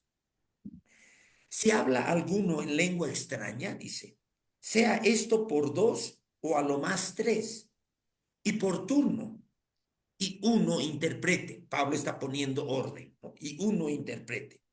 Speaker 2: Si habla alguno en lengua extraña, dice, sea esto por dos o a lo más tres, y por turno, y uno interprete. Pablo está poniendo orden, ¿no? Y uno interprete.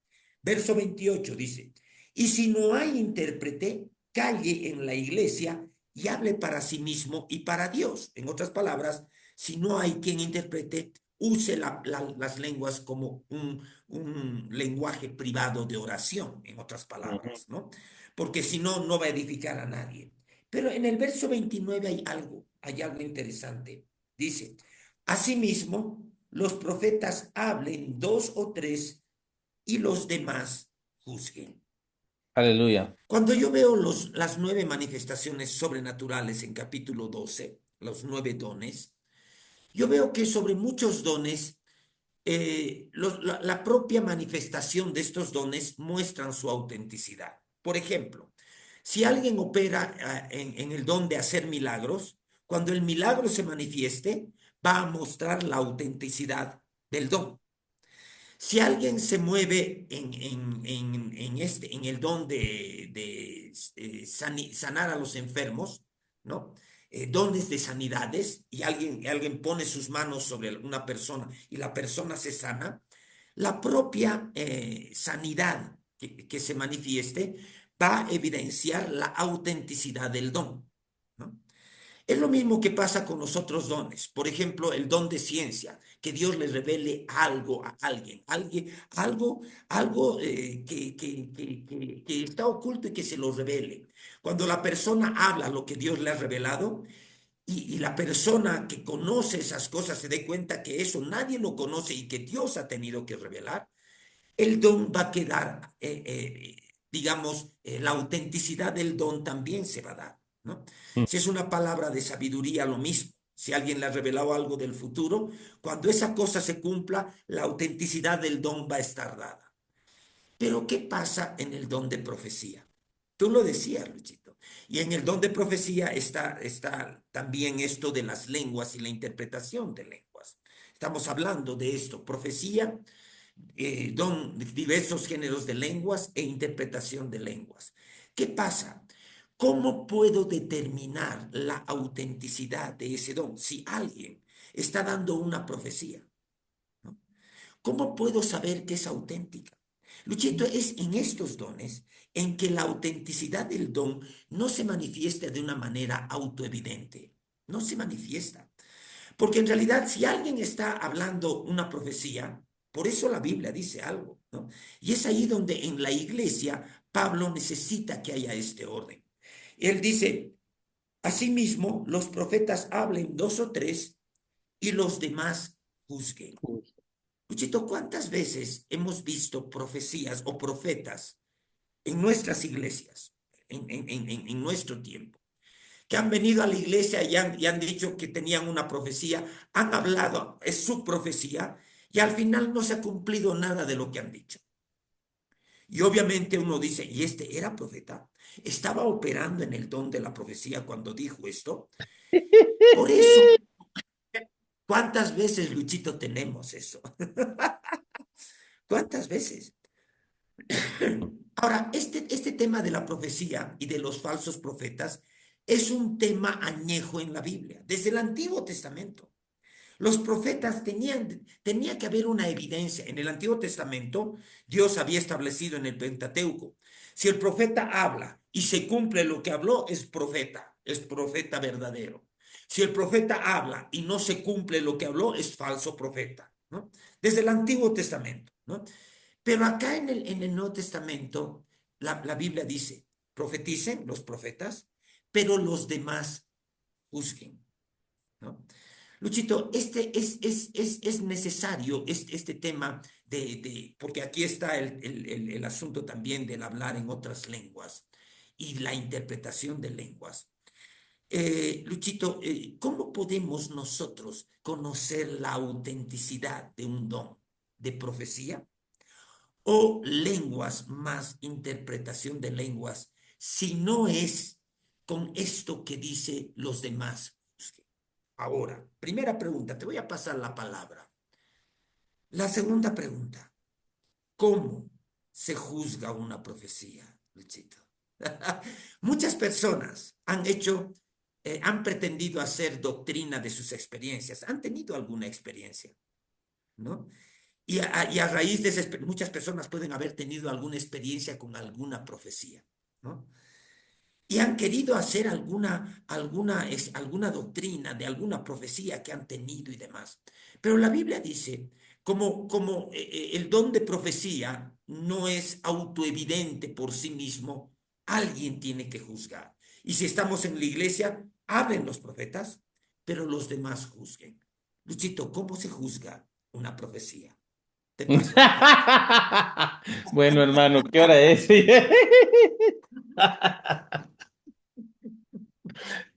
Speaker 2: Verso 28 dice, y si no hay intérprete, calle en la iglesia y hable para sí mismo y para Dios. En otras palabras, si no hay quien interprete, use las lenguas como un lenguaje privado de oración, en otras
Speaker 1: Ujú.
Speaker 2: palabras, ¿no? Porque si no, no va a edificar a nadie. Pero en el verso 29 hay algo interesante. Dice, asimismo, los profetas hablen dos o tres y los demás juzguen.
Speaker 1: Aleluya.
Speaker 2: Cuando yo veo las 9 manifestaciones sobrenaturales en capítulo 12, los 9 dones, yo veo que sobre muchos dones, la propia manifestación de estos dones muestran su autenticidad. Por ejemplo, si alguien opera en el don de hacer milagros, cuando el milagro se manifieste, va a mostrar la autenticidad del don. Si alguien se mueve en el don de sanar a los enfermos, ¿no? Dones de sanidades, y alguien pone sus manos sobre una persona y la persona se sana, la propia sanidad que se manifieste va a evidenciar la autenticidad del don, ¿no? Es lo mismo que pasa con los otros dones. Por ejemplo, el don de ciencia, que Dios le revele algo a algo que está oculto y que se lo revele. Cuando la persona habla lo que Dios le ha revelado y la persona que conoce esas cosas se dé cuenta que eso nadie lo conoce y que Dios ha tenido que revelar, el don va a quedar, digamos, la autenticidad del don también se va a dar, ¿no?
Speaker 1: Mm.
Speaker 2: Si es una palabra de sabiduría, lo mismo. Si alguien le ha revelado algo del futuro, cuando esa cosa se cumpla, la autenticidad del don va a estar dada. Pero ¿qué pasa en el don de profecía? Tú lo decías, Luchito. Y en el don de profecía está también esto de las lenguas y la interpretación de lenguas. Estamos hablando de esto, profecía, diversos géneros de lenguas e interpretación de lenguas. ¿Qué pasa? ¿Cómo puedo determinar la autenticidad de ese don? Si alguien está dando una profecía, ¿no? ¿Cómo puedo saber que es auténtica? Luchito, es en estos dones en que la autenticidad del don no se manifiesta de una manera autoevidente, no se manifiesta. Porque en realidad, si alguien está hablando una profecía, por eso la Biblia dice algo, ¿no? Y es ahí donde en la iglesia Pablo necesita que haya este orden. Él dice, asimismo, los profetas hablen dos o tres y los demás juzguen. Luchito, ¿cuántas veces hemos visto profecías o profetas en nuestras iglesias, en nuestro tiempo, que han venido a la iglesia y han dicho que tenían una profecía, han hablado, es su profecía, y al final no se ha cumplido nada de lo que han dicho? Y obviamente uno dice, ¿y este era profeta? ¿Estaba operando en el don de la profecía cuando dijo esto? Por eso, ¿cuántas veces, Luchito, tenemos eso? ¿Cuántas veces? Ahora, este tema de la profecía y de los falsos profetas es un tema añejo en la Biblia, desde el Antiguo Testamento. Los profetas tenía que haber una evidencia. En el Antiguo Testamento, Dios había establecido en el Pentateuco, si el profeta habla y se cumple lo que habló, es profeta verdadero. Si el profeta habla y no se cumple lo que habló, es falso profeta, ¿no? Desde el Antiguo Testamento, ¿no? Pero acá en el Nuevo Testamento, la Biblia dice, profeticen los profetas, pero los demás juzguen, ¿no? Luchito, es necesario este tema porque aquí está el asunto también del hablar en otras lenguas y la interpretación de lenguas. Luchito, ¿cómo podemos nosotros conocer la autenticidad de un don de profecía o lenguas más interpretación de lenguas si no es con esto que dice los demás? Ahora, primera pregunta, te voy a pasar la palabra. La segunda pregunta, ¿cómo se juzga una profecía, Luchito? Muchas personas han pretendido hacer doctrina de sus experiencias, han tenido alguna experiencia, ¿no? Y a raíz de esa, muchas personas pueden haber tenido alguna experiencia con alguna profecía, ¿no? Y han querido hacer alguna doctrina de alguna profecía que han tenido y demás. Pero la Biblia dice, como el don de profecía no es autoevidente por sí mismo, alguien tiene que juzgar. Y si estamos en la iglesia, hablen los profetas, pero los demás juzguen. Luchito, ¿cómo se juzga una profecía? Te paso la palabra.
Speaker 1: Bueno, hermano, ¿qué hora es?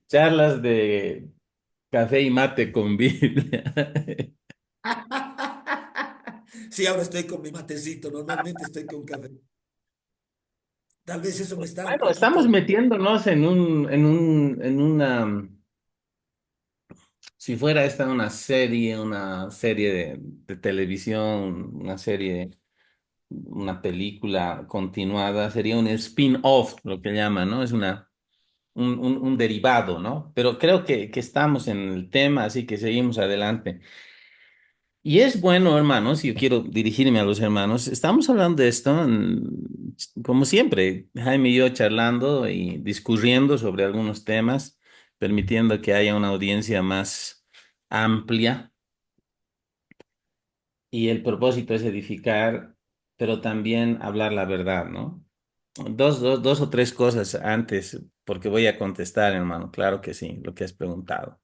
Speaker 1: Charlas de café y mate con Biblia.
Speaker 2: Sí, ahora estoy con mi matecito, normalmente estoy con café. Tal vez eso me está un
Speaker 1: Bueno, estamos
Speaker 2: poquito.
Speaker 1: metiéndonos en una, si fuera esta una serie de televisión, una serie, una película continuada, sería un spin-off, lo que llaman, ¿no? Es un derivado, ¿no? Pero creo que estamos en el tema, así que seguimos adelante. Y es bueno, hermanos, y yo quiero dirigirme a los hermanos, estamos hablando de esto, como siempre, Jaime y yo charlando y discurriendo sobre algunos temas, permitiendo que haya una audiencia más amplia. Y el propósito es edificar, pero también hablar la verdad, ¿no? Dos o tres cosas antes, porque voy a contestar, hermano, claro que sí, lo que has preguntado.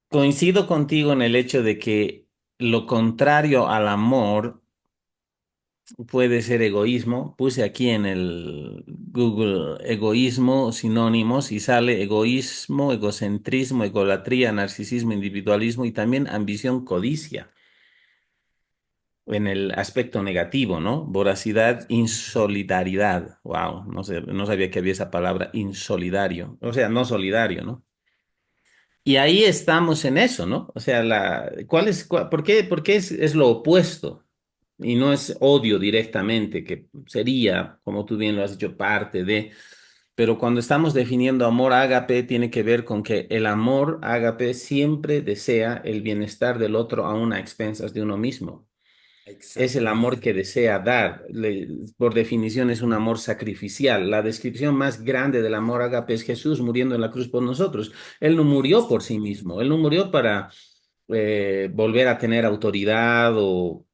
Speaker 1: Coincido contigo en el hecho de que lo contrario al amor puede ser egoísmo. Puse aquí en el Google egoísmo, sinónimos, y sale egoísmo, egocentrismo, egolatría, narcisismo, individualismo y también ambición, codicia, en el aspecto negativo, ¿no? Voracidad, insolidaridad. Wow, no sé, no sabía que había esa palabra, insolidario. O sea, no solidario, ¿no? Y ahí estamos en eso, ¿no? O sea, por qué es lo opuesto? Y no es odio directamente, que sería, como tú bien lo has dicho, parte de, pero cuando estamos definiendo amor ágape, tiene que ver con que el amor ágape siempre desea el bienestar del otro aun a expensas de uno mismo. Es el amor
Speaker 2: Exactamente.
Speaker 1: que desea dar. Por definición es un amor sacrificial. La descripción más grande del amor ágape es Jesús muriendo en la cruz por nosotros. Él no murió por sí
Speaker 2: Exactamente.
Speaker 1: mismo. Él no murió para volver a tener autoridad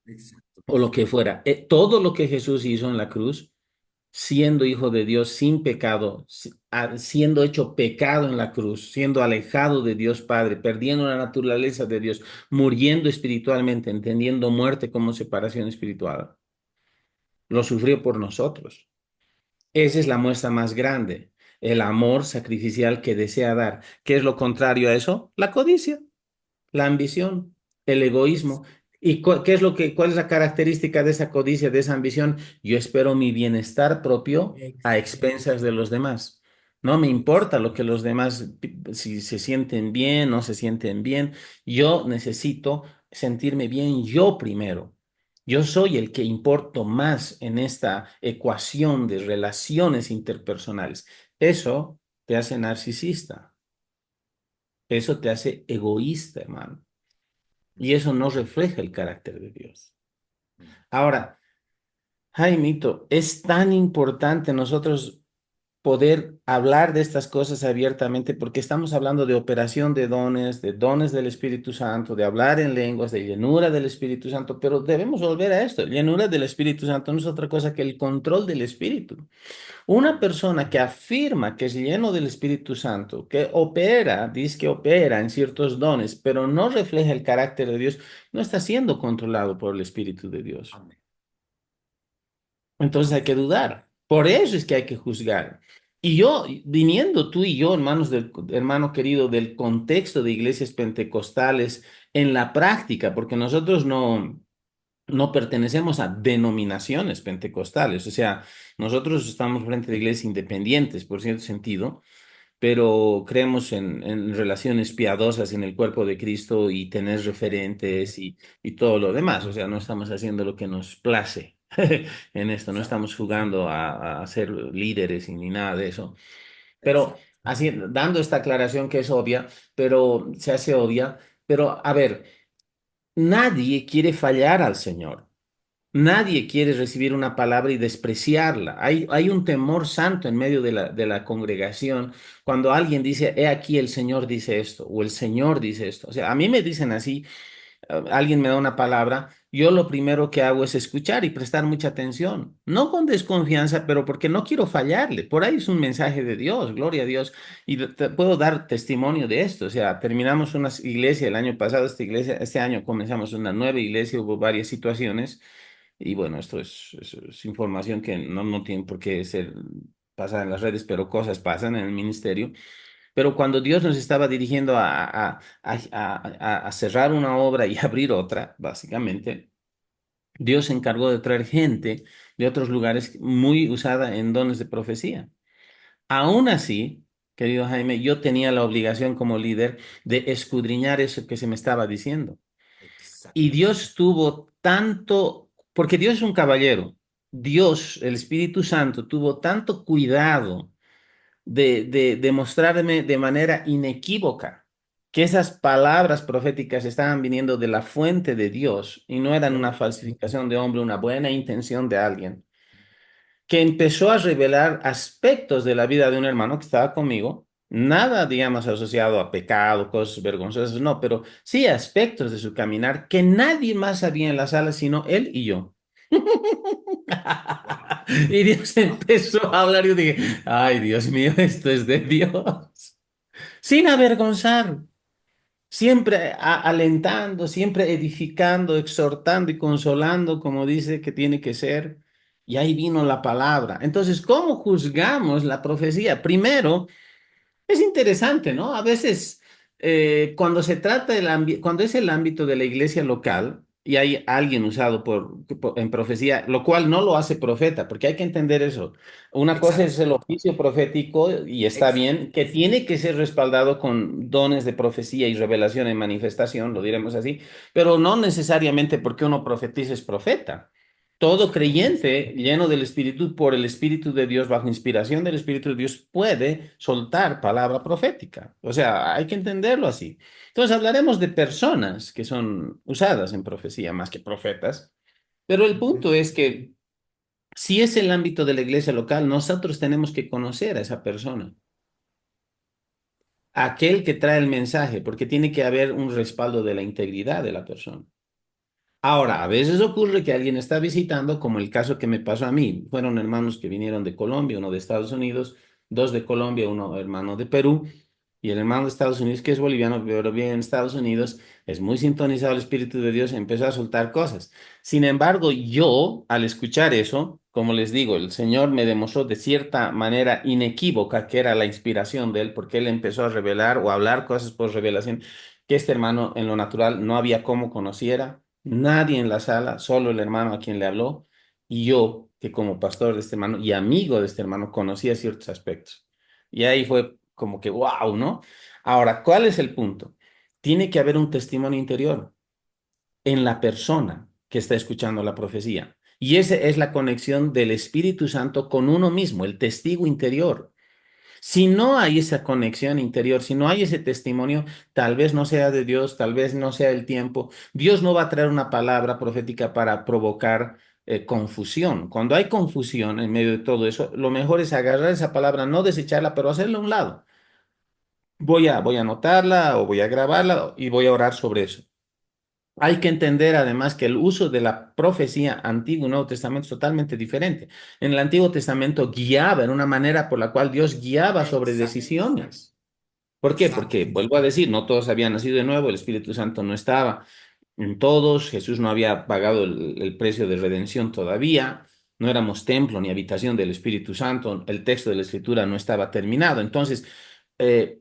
Speaker 2: Exacto.
Speaker 1: o lo que fuera. Todo lo que Jesús hizo en la cruz siendo hijo de Dios sin pecado, siendo hecho pecado en la cruz, siendo alejado de Dios Padre, perdiendo la naturaleza de Dios, muriendo espiritualmente, entendiendo muerte como separación espiritual, lo sufrió por nosotros. Esa es la muestra más grande, el amor sacrificial que desea dar. ¿Qué es lo contrario a eso? La codicia, la ambición, el egoísmo. ¿Y qué es cuál es la característica de esa codicia, de esa ambición? Yo espero mi bienestar propio a expensas de los demás. No me importa lo que los
Speaker 2: Exactamente.
Speaker 1: demás, si se sienten bien, no se sienten bien. Yo necesito sentirme bien yo primero. Yo soy el que importo más en esta ecuación de relaciones interpersonales. Eso te hace narcisista. Eso te hace egoísta, hermano. Y eso no refleja el carácter de Dios. Ahora, Jaimito, es tan importante nosotros poder hablar de estas cosas abiertamente porque estamos hablando de operación de dones del Espíritu Santo, de hablar en lenguas, de llenura del Espíritu Santo, pero debemos volver a esto. Llenura del Espíritu Santo no es otra cosa que el control del Espíritu. Una persona que afirma que es lleno del Espíritu Santo, que opera, dice que opera en ciertos dones, pero no refleja el carácter de Dios, no está siendo controlado por el Espíritu de Dios.
Speaker 2: Amén.
Speaker 1: Entonces hay que dudar. Por eso es que hay que juzgar. Y yo, viniendo tú y yo, hermanos hermano querido, del contexto de iglesias pentecostales en la práctica, porque nosotros no pertenecemos a denominaciones pentecostales, o sea, nosotros estamos frente de iglesias independientes, por cierto sentido, pero creemos en relaciones piadosas en el cuerpo de Cristo y tener referentes y todo lo demás. O sea, no estamos haciendo lo que nos place en esto, no
Speaker 2: Exacto.
Speaker 1: estamos jugando a ser líderes y ni nada de eso. Pero
Speaker 2: Exacto.
Speaker 1: así, dando esta aclaración que es obvia, pero se hace obvia, pero a ver, nadie quiere fallar al Señor. Nadie quiere recibir una palabra y despreciarla. Hay un temor santo en medio de la congregación cuando alguien dice, he aquí el Señor dice esto o el Señor dice esto. O sea, a mí me dicen así, alguien me da una palabra, yo lo primero que hago es escuchar y prestar mucha atención. No con desconfianza, pero porque no quiero fallarle. Por ahí es un mensaje de Dios, gloria a Dios. Y puedo dar testimonio de esto. O sea, terminamos una iglesia el año pasado, esta iglesia, este año comenzamos una nueva iglesia, hubo varias situaciones. Y bueno, esto es información que no tiene por qué ser pasada en las redes, pero cosas pasan en el ministerio. Pero cuando Dios nos estaba dirigiendo a cerrar una obra y abrir otra, básicamente, Dios se encargó de traer gente de otros lugares muy usada en dones de profecía. Aún así, querido Jaime, yo tenía la obligación como líder de escudriñar eso que se me estaba diciendo. Y
Speaker 2: Exactamente.
Speaker 1: Dios tuvo tanto, porque Dios es un caballero, Dios, el Espíritu Santo, tuvo tanto cuidado de mostrarme de manera inequívoca que esas palabras proféticas estaban viniendo de la fuente de Dios y no eran una
Speaker 2: Gloria.
Speaker 1: falsificación de hombre, una buena intención de alguien, que empezó a revelar aspectos de la vida de un hermano que estaba conmigo. Nada, digamos, asociado a pecado, cosas vergonzosas, no, pero sí aspectos de su caminar que nadie más sabía en la sala sino él y yo.
Speaker 2: Wow.
Speaker 1: Y Dios
Speaker 2: Wow.
Speaker 1: empezó a hablar y yo dije, ay, Dios mío, esto es de Dios. Sin avergonzar, siempre alentando, siempre edificando, exhortando y consolando, como dice que tiene que ser. Y ahí vino la palabra. Entonces, ¿cómo juzgamos la profecía? Primero, es interesante, ¿no? A veces, cuando se trata cuando es el ámbito de la iglesia local y hay alguien usado en profecía, lo cual no lo hace profeta, porque hay que entender eso. Una cosa
Speaker 2: Exacto.
Speaker 1: es el oficio profético y está
Speaker 2: Exacto.
Speaker 1: bien, que tiene que ser respaldado con dones de profecía y revelación en manifestación, lo diremos así, pero no necesariamente porque uno profetiza es profeta. Todo
Speaker 2: Exactamente.
Speaker 1: creyente lleno del Espíritu, por el Espíritu de Dios, bajo inspiración del Espíritu de Dios, puede soltar palabra profética. O sea, hay que entenderlo así. Entonces hablaremos de personas que son usadas en profecía más que profetas, pero el
Speaker 2: Ujú.
Speaker 1: punto es que si es el ámbito de la iglesia local, nosotros tenemos que conocer a esa persona, a aquel que trae el mensaje, porque tiene que haber un respaldo de la integridad de la persona. Ahora, a veces ocurre que alguien está visitando, como el caso que me pasó a mí. Fueron hermanos que vinieron de Colombia, uno de Estados Unidos, dos de Colombia, uno hermano de Perú. Y el hermano de Estados Unidos, que es boliviano, pero vive en Estados Unidos, es muy sintonizado al Espíritu de Dios, empezó a soltar cosas. Sin embargo, yo, al escuchar eso, como les digo, el Señor me demostró de cierta manera inequívoca que era la inspiración de Él, porque Él empezó a revelar o a hablar cosas por revelación que este hermano en lo natural no había cómo conociera, nadie en la sala, solo el hermano a quien le habló, y yo, que como pastor de este hermano y amigo de este hermano, conocía ciertos aspectos. Y ahí fue como que, wow, ¿no? Ahora, ¿cuál es el punto? Tiene que haber un testimonio interior en la persona que está escuchando la profecía. Y esa es la conexión del Espíritu Santo con uno mismo, el testigo interior. Si no hay esa conexión interior, si no hay ese testimonio, tal vez no sea de Dios, tal vez no sea el tiempo. Dios no va a traer una palabra profética para provocar confusión. Cuando hay confusión en medio de todo eso, lo mejor es agarrar esa palabra, no desecharla, pero hacerla a un lado. Voy a anotarla o voy a grabarla y voy a orar sobre eso. Hay que entender además que el uso de la profecía Antiguo y Nuevo Testamento es totalmente diferente. En el Antiguo Testamento guiaba, en una manera por la cual Dios guiaba sobre
Speaker 2: Exacto,
Speaker 1: decisiones. ¿Por qué?
Speaker 2: exacto.
Speaker 1: Porque, vuelvo a decir, no todos habían nacido de nuevo, el Espíritu Santo no estaba en todos, Jesús no había pagado el precio de redención todavía, no éramos templo ni habitación del Espíritu Santo, el texto de la Escritura no estaba terminado. Entonces, eh,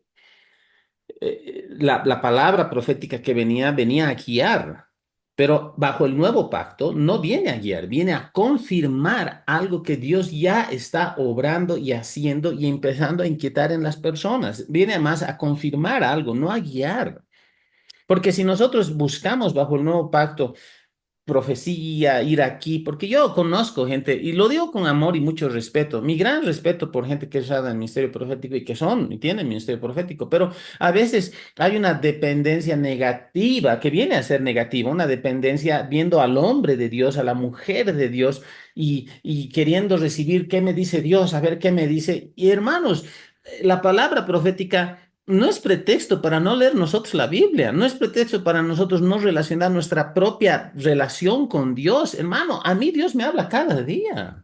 Speaker 1: la palabra profética que venía a guiar, pero bajo el nuevo pacto no viene a guiar, viene a confirmar algo que Dios ya está obrando y haciendo y empezando a inquietar en las personas. Viene además a confirmar algo, no a guiar. Porque si nosotros buscamos bajo el nuevo pacto profecía, ir aquí, porque yo conozco gente, y lo digo con amor y mucho respeto, mi gran respeto por gente que es usada en el ministerio profético y que son y tienen ministerio profético, pero a veces hay una dependencia negativa, que viene a ser negativa, una dependencia viendo al hombre de Dios, a la mujer de Dios y queriendo recibir qué me dice Dios, a ver qué me dice. Y hermanos, la palabra profética no es pretexto para no leer nosotros la Biblia, no es pretexto para nosotros no relacionar nuestra propia relación con Dios. Hermano, a mí Dios me habla cada día.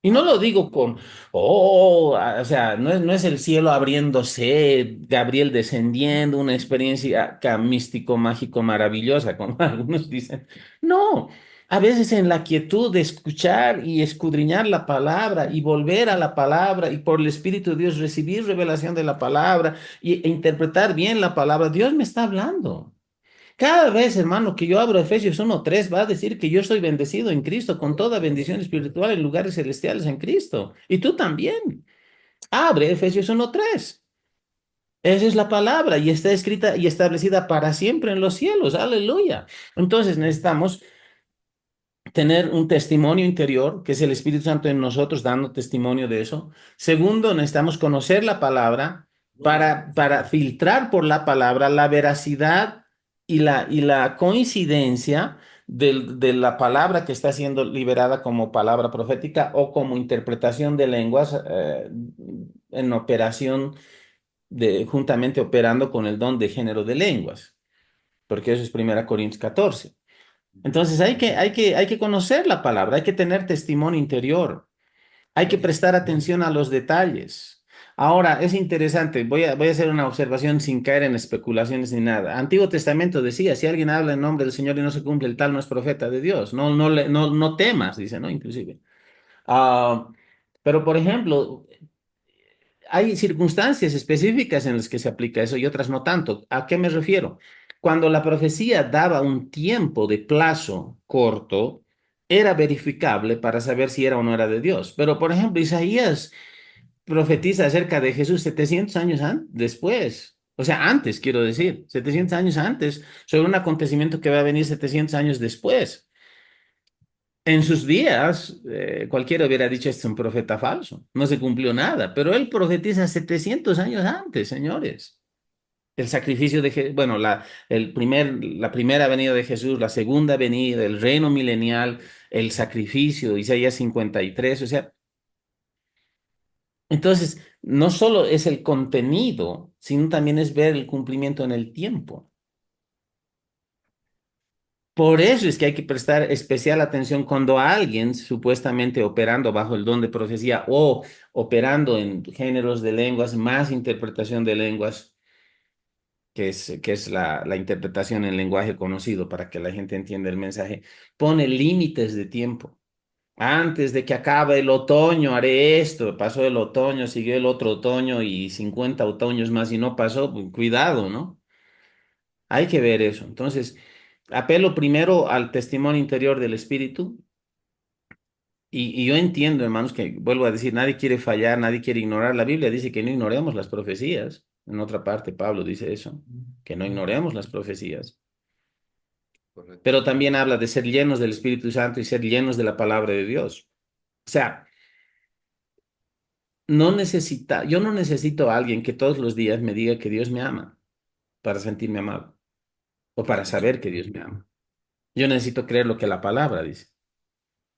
Speaker 1: Y no lo
Speaker 2: Amén.
Speaker 1: digo con, oh, o sea, no es el cielo abriéndose, Gabriel descendiendo, una experiencia acá místico, mágico, maravillosa, como algunos dicen. No, a veces en la quietud de escuchar y escudriñar la palabra y volver a la palabra y por el Espíritu de Dios recibir revelación de la palabra e interpretar bien la palabra, Dios me está hablando. Cada vez, hermano, que yo abro Efesios 1:3 va a decir que yo soy bendecido en Cristo, con toda bendición espiritual en lugares celestiales en Cristo. Y tú también. Abre Efesios 1:3. Esa es la palabra y está escrita y establecida para siempre en los cielos. Aleluya. Entonces necesitamos tener un testimonio interior, que es el Espíritu Santo en nosotros dando testimonio de eso. Segundo, necesitamos conocer la palabra
Speaker 2: Gloria.
Speaker 1: para filtrar por la palabra la veracidad y la coincidencia de la palabra que está siendo liberada como palabra profética o como interpretación de lenguas en operación juntamente operando con el don de género de lenguas, porque eso es 1 Corintios 14. Entonces hay que conocer la palabra, hay que tener testimonio interior, hay que
Speaker 2: Gloria.
Speaker 1: prestar atención a los detalles. Ahora, es interesante, voy a hacer una observación sin caer en especulaciones ni nada. Antiguo Testamento decía, si alguien habla en nombre del Señor y no se cumple, el tal no es profeta de Dios. No, no, no temas, dice, ¿no? Inclusive. Ah, pero, por ejemplo, hay circunstancias específicas en las que se aplica eso y otras no tanto. ¿A qué me refiero? Cuando la profecía daba un tiempo de plazo corto, era verificable para saber si era o no era de Dios. Pero, por ejemplo, Isaías profetiza acerca de Jesús 700 años después. O sea, antes, quiero decir, 700 años antes, sobre un acontecimiento que va a venir 700 años después. En sus días, cualquiera hubiera dicho, este es un profeta falso, no se cumplió nada, pero él profetiza 700 años antes, señores. El sacrificio bueno, la primera venida de Jesús, la segunda venida, el reino milenial, el sacrificio, Isaías 53, o sea, entonces, no solo es el contenido, sino también es ver el cumplimiento en el tiempo. Por eso es que hay que prestar especial atención cuando alguien supuestamente operando bajo el don de profecía o operando en géneros de lenguas, más interpretación de lenguas, que es la interpretación en lenguaje conocido para que la gente entienda el mensaje, pone límites de tiempo. Antes de que acabe el otoño haré esto. Pasó el otoño, siguió el otro otoño y 50 otoños más y no pasó. Pues, cuidado, ¿no? Hay que ver eso. Entonces, apelo primero al testimonio interior del Espíritu. Y yo entiendo, hermanos, que vuelvo a decir, nadie quiere fallar, nadie quiere ignorar. La Biblia dice que no ignoremos las profecías. En otra parte, Pablo dice eso, que no
Speaker 2: Ujú.
Speaker 1: ignoremos las profecías.
Speaker 2: Correcto.
Speaker 1: Pero también habla de ser llenos del Espíritu Santo y ser llenos de la palabra de Dios. O sea, yo no necesito a alguien que todos los días me diga que Dios me ama para sentirme amado o para
Speaker 2: Claro,
Speaker 1: saber que Dios me ama. Yo necesito creer lo que la palabra dice.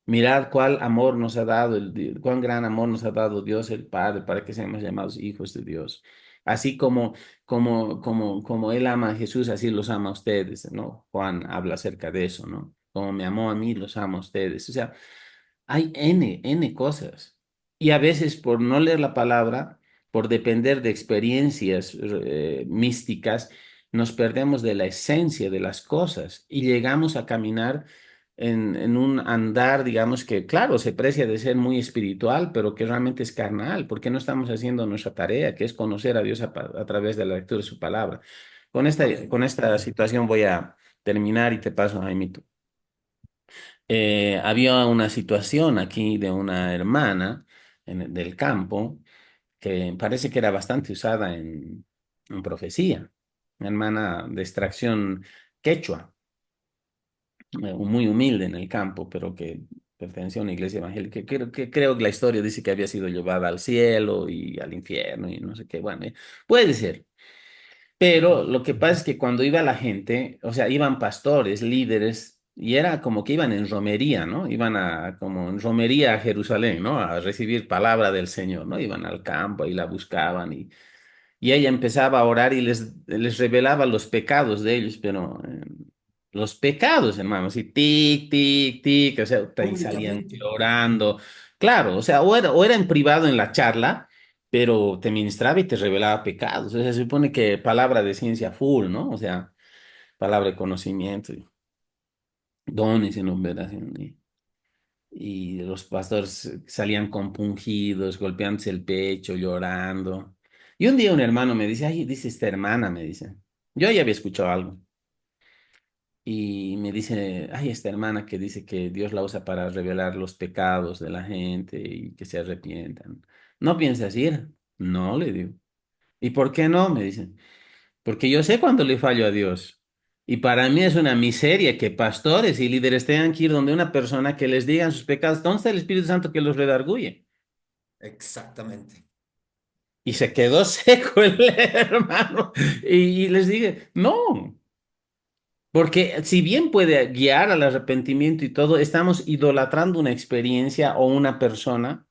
Speaker 1: Mirad cuál amor nos ha dado, cuán gran amor nos ha dado Dios el Padre para que seamos llamados hijos de Dios. Así como Él ama a Jesús, así los ama a ustedes, ¿no? Juan habla acerca de eso, ¿no? Como me amó a mí, los amo a ustedes. O sea, hay N cosas. Y a veces por no leer la palabra, por depender de experiencias místicas, nos perdemos de la esencia de las cosas y llegamos a caminar en un andar, digamos que, claro, se precia de ser muy espiritual, pero que realmente es carnal, porque no estamos haciendo nuestra tarea, que es conocer a Dios a través de la lectura de su palabra. Con
Speaker 2: correcto.
Speaker 1: esta situación voy a terminar y te paso, Jaimito. Había una situación aquí de una hermana del campo que parece que era bastante usada en profecía, una hermana de extracción quechua, muy humilde en el campo, pero que pertenecía a una iglesia evangélica. Creo que la historia dice que había sido llevada al cielo y al infierno y no sé qué. Bueno, puede ser. Pero lo que pasa es que cuando iba la gente, o sea, iban pastores, líderes, y era como que iban en romería, ¿no? Iban como en romería a Jerusalén, ¿no? A recibir palabra del Señor, ¿no? Iban al campo y la buscaban y ella empezaba a orar y les revelaba los pecados de ellos, pero los pecados, hermano, así, tic, tic, tic, o sea, y salían
Speaker 2: Públicamente.
Speaker 1: llorando. Claro, o sea, o era en privado en la charla, pero te ministraba y te revelaba pecados. O sea, se supone que palabra de ciencia full, ¿no? O sea, palabra de conocimiento, y dones y numeración. Y los pastores salían compungidos, golpeándose el pecho, llorando. Y un día un hermano me dice, ay, dice esta hermana, me dice. Yo ya había escuchado algo. Y me dice, ay, esta hermana que dice que Dios la usa para revelar los pecados de la gente y que se arrepientan. ¿No piensas ir? No, le digo. ¿Y por qué no? Me dicen. Porque yo sé cuándo le fallo a Dios. Y para mí es una miseria que pastores y líderes tengan que ir donde una persona que les digan sus pecados. ¿Dónde está el Espíritu Santo que los redarguye?
Speaker 2: Exactamente.
Speaker 1: Y se quedó seco el hermano. Y les dije, no, porque si bien puede guiar al arrepentimiento y todo, estamos idolatrando una experiencia o una persona.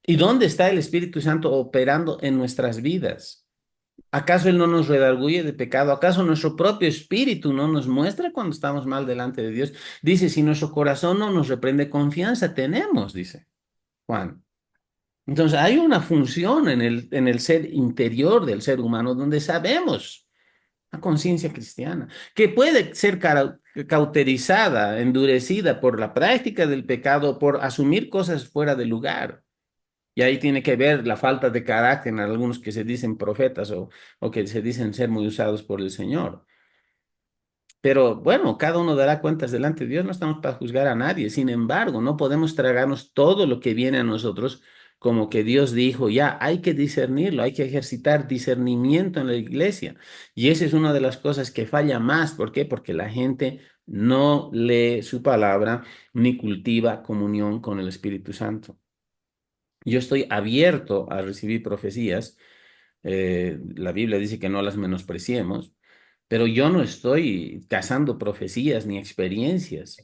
Speaker 1: ¿Y dónde está el Espíritu Santo operando en nuestras vidas? ¿Acaso Él no nos redarguye de pecado? ¿Acaso nuestro propio espíritu no nos muestra cuando estamos mal delante de Dios? Dice, si nuestro corazón no nos reprende, confianza tenemos, dice Juan. Entonces hay una función en el ser interior del ser humano donde sabemos, la conciencia cristiana, que puede ser cauterizada, endurecida por la práctica del pecado, por asumir cosas fuera de lugar. Y ahí tiene que ver la falta de carácter en algunos que se dicen profetas o que se dicen ser muy usados por el Señor. Pero bueno, cada uno dará cuentas delante de Dios, no estamos para juzgar a nadie. Sin embargo, no podemos tragarnos todo lo que viene a nosotros como que Dios dijo, ya, hay que discernirlo, hay que ejercitar discernimiento en la iglesia. Y esa es una de las cosas que falla más. ¿Por qué? Porque la gente no lee su palabra ni cultiva comunión con el Espíritu Santo. Yo estoy abierto a recibir profecías. La Biblia dice que no las menospreciemos, pero yo no estoy cazando profecías ni experiencias.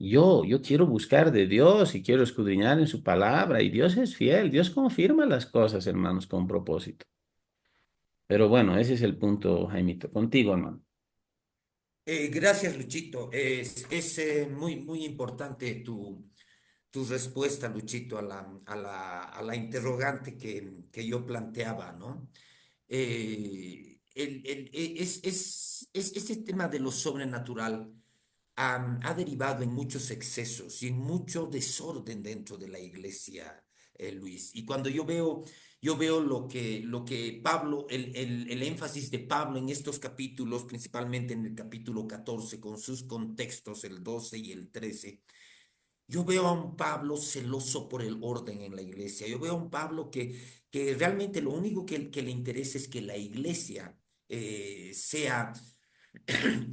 Speaker 1: Yo quiero buscar de Dios y quiero escudriñar en su palabra y Dios es fiel. Dios confirma las cosas, hermanos, con propósito. Pero bueno, ese es el punto, Jaimito. Contigo, hermano.
Speaker 2: Gracias, Luchito. Es muy, muy importante tu respuesta, Luchito, a la interrogante que yo planteaba, ¿no? Este tema de lo sobrenatural ha derivado en muchos excesos y en mucho desorden dentro de la iglesia, Luis. Y cuando yo veo lo que Pablo, el énfasis de Pablo en estos capítulos, principalmente en el capítulo 14, con sus contextos, el 12 y el 13. Yo veo a un Pablo celoso por el orden en la iglesia. Yo veo a un Pablo que realmente lo único que le interesa es que la iglesia sea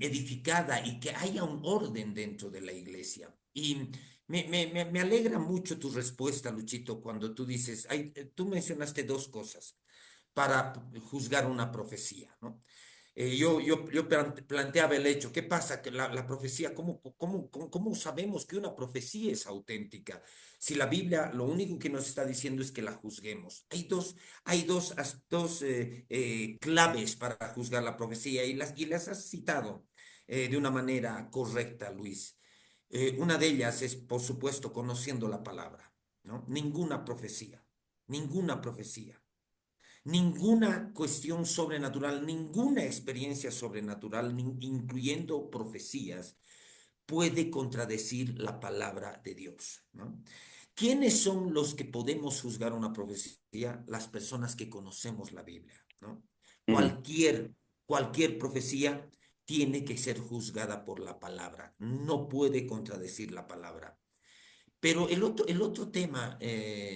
Speaker 2: edificada y que haya un orden dentro de la iglesia. Y me alegra mucho tu respuesta, Luchito, cuando tú dices, tú mencionaste dos cosas para juzgar una profecía, ¿no? Yo planteaba el hecho, ¿qué pasa? Que la profecía, ¿cómo sabemos que una profecía es auténtica? Si la Biblia lo único que nos está diciendo es que la juzguemos. Hay dos claves para juzgar la profecía y las has citado de una manera correcta, Luis. Una de ellas es, por supuesto, conociendo la palabra, ¿no? Ninguna profecía. Ninguna cuestión sobrenatural, ninguna experiencia sobrenatural, incluyendo profecías, puede contradecir la palabra de Dios, ¿no? ¿Quiénes son los que podemos juzgar una profecía? Las personas que conocemos la Biblia, ¿no?
Speaker 1: Mm,
Speaker 2: Cualquier profecía tiene que ser juzgada por la palabra, no puede contradecir la palabra. Pero el otro tema,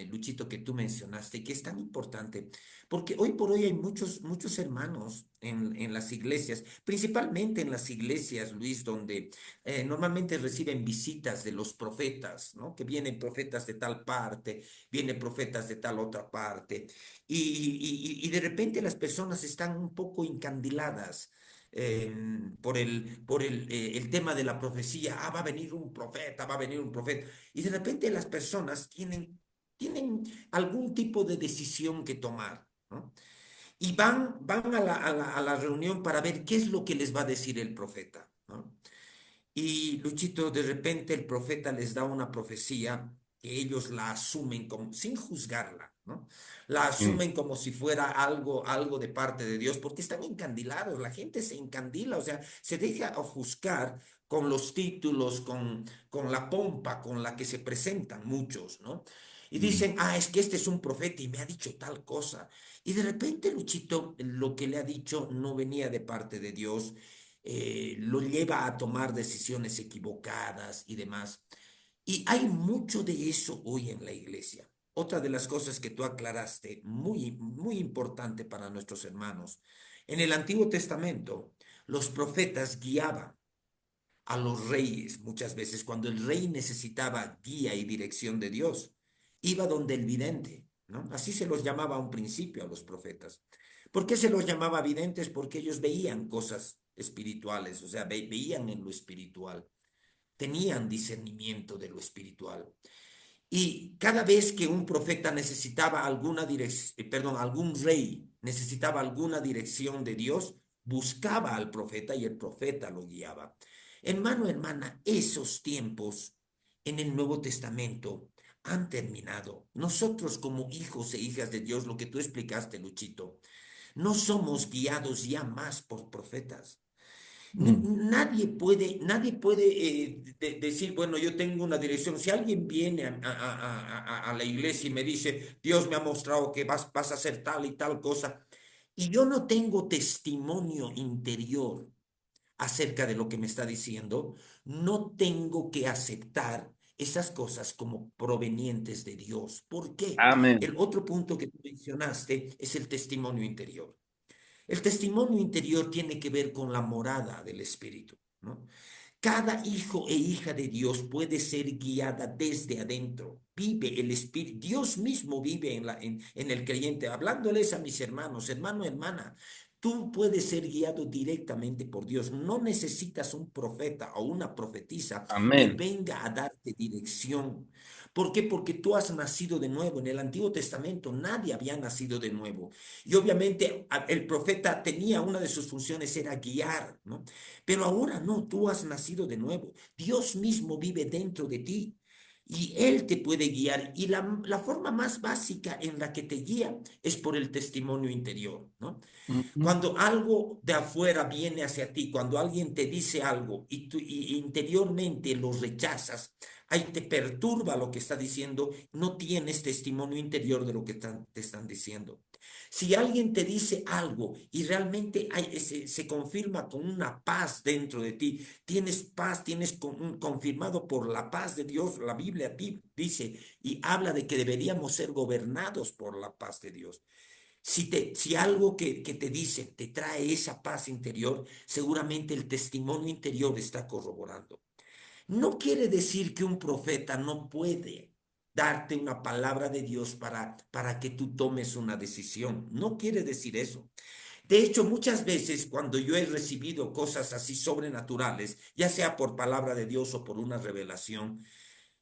Speaker 2: Luchito, que tú mencionaste, que es tan importante, porque hoy por hoy hay muchos, muchos hermanos en las iglesias, principalmente en las iglesias, Luis, donde normalmente reciben visitas de los profetas, ¿no? Que vienen profetas de tal parte, vienen profetas de tal otra parte, y de repente las personas están un poco encandiladas por el tema de la profecía. Va a venir un profeta, va a venir un profeta. Y de repente las personas tienen algún tipo de decisión que tomar, ¿no? Y van a la reunión para ver qué es lo que les va a decir el profeta, ¿no? Y Luchito, de repente el profeta les da una profecía que ellos la asumen como, sin juzgarla, ¿no? La
Speaker 1: mm,
Speaker 2: asumen como si fuera algo de parte de Dios, porque están encandilados, la gente se encandila, o sea, se deja ofuscar con los títulos, con la pompa con la que se presentan muchos, ¿no? Y
Speaker 1: mm.
Speaker 2: dicen, es que este es un profeta y me ha dicho tal cosa. Y de repente, Luchito, lo que le ha dicho no venía de parte de Dios, lo lleva a tomar decisiones equivocadas y demás. Y hay mucho de eso hoy en la iglesia. Otra de las cosas que tú aclaraste, muy, muy importante para nuestros hermanos. En el Antiguo Testamento, los profetas guiaban a los reyes muchas veces. Cuando el rey necesitaba guía y dirección de Dios, iba donde el vidente, ¿no? Así se los llamaba a un principio a los profetas. ¿Por qué se los llamaba videntes? Porque ellos veían cosas espirituales, o sea, veían en lo espiritual, tenían discernimiento de lo espiritual. Y cada vez que un profeta necesitaba alguna dirección, perdón, algún rey necesitaba alguna dirección de Dios, buscaba al profeta y el profeta lo guiaba. Hermano, hermana, esos tiempos en el Nuevo Testamento han terminado. Nosotros como hijos e hijas de Dios, lo que tú explicaste, Luchito, no somos guiados ya más por profetas.
Speaker 1: Mm.
Speaker 2: Nadie puede decir, bueno, yo tengo una dirección. Si alguien viene a la iglesia y me dice, Dios me ha mostrado que vas a hacer tal y tal cosa, y yo no tengo testimonio interior acerca de lo que me está diciendo, no tengo que aceptar esas cosas como provenientes de Dios. ¿Por qué?
Speaker 1: Amén.
Speaker 2: El otro punto que tú mencionaste es el testimonio interior. El testimonio interior tiene que ver con la morada del Espíritu, ¿no? Cada hijo e hija de Dios puede ser guiada desde adentro. Vive el Espíritu. Dios mismo vive en el creyente. Hablándoles a mis hermanos, hermano, hermana, Tú puedes ser guiado directamente por Dios. No necesitas un profeta o una profetisa que
Speaker 1: Amén.
Speaker 2: venga a darte dirección. ¿Por qué? Porque tú has nacido de nuevo. En el Antiguo Testamento nadie había nacido de nuevo. Y obviamente el profeta tenía una de sus funciones era guiar, ¿no? Pero ahora no, tú has nacido de nuevo. Dios mismo vive dentro de ti. Y Él te puede guiar. Y la forma más básica en la que te guía es por el testimonio interior, ¿no?
Speaker 1: Ujú,
Speaker 2: Cuando algo de afuera viene hacia ti, cuando alguien te dice algo y tú y interiormente lo rechazas, ahí te perturba lo que está diciendo, no tienes testimonio interior de lo que te están diciendo. Si alguien te dice algo y realmente se confirma con una paz dentro de ti, tienes paz, tienes confirmado por la paz de Dios, la Biblia a ti dice y habla de que deberíamos ser gobernados por la paz de Dios. Si algo que te dice te trae esa paz interior, seguramente el testimonio interior está corroborando. No quiere decir que un profeta no puede darte una palabra de Dios para que tú tomes una decisión. No quiere decir eso. De hecho, muchas veces cuando yo he recibido cosas así sobrenaturales, ya sea por palabra de Dios o por una revelación,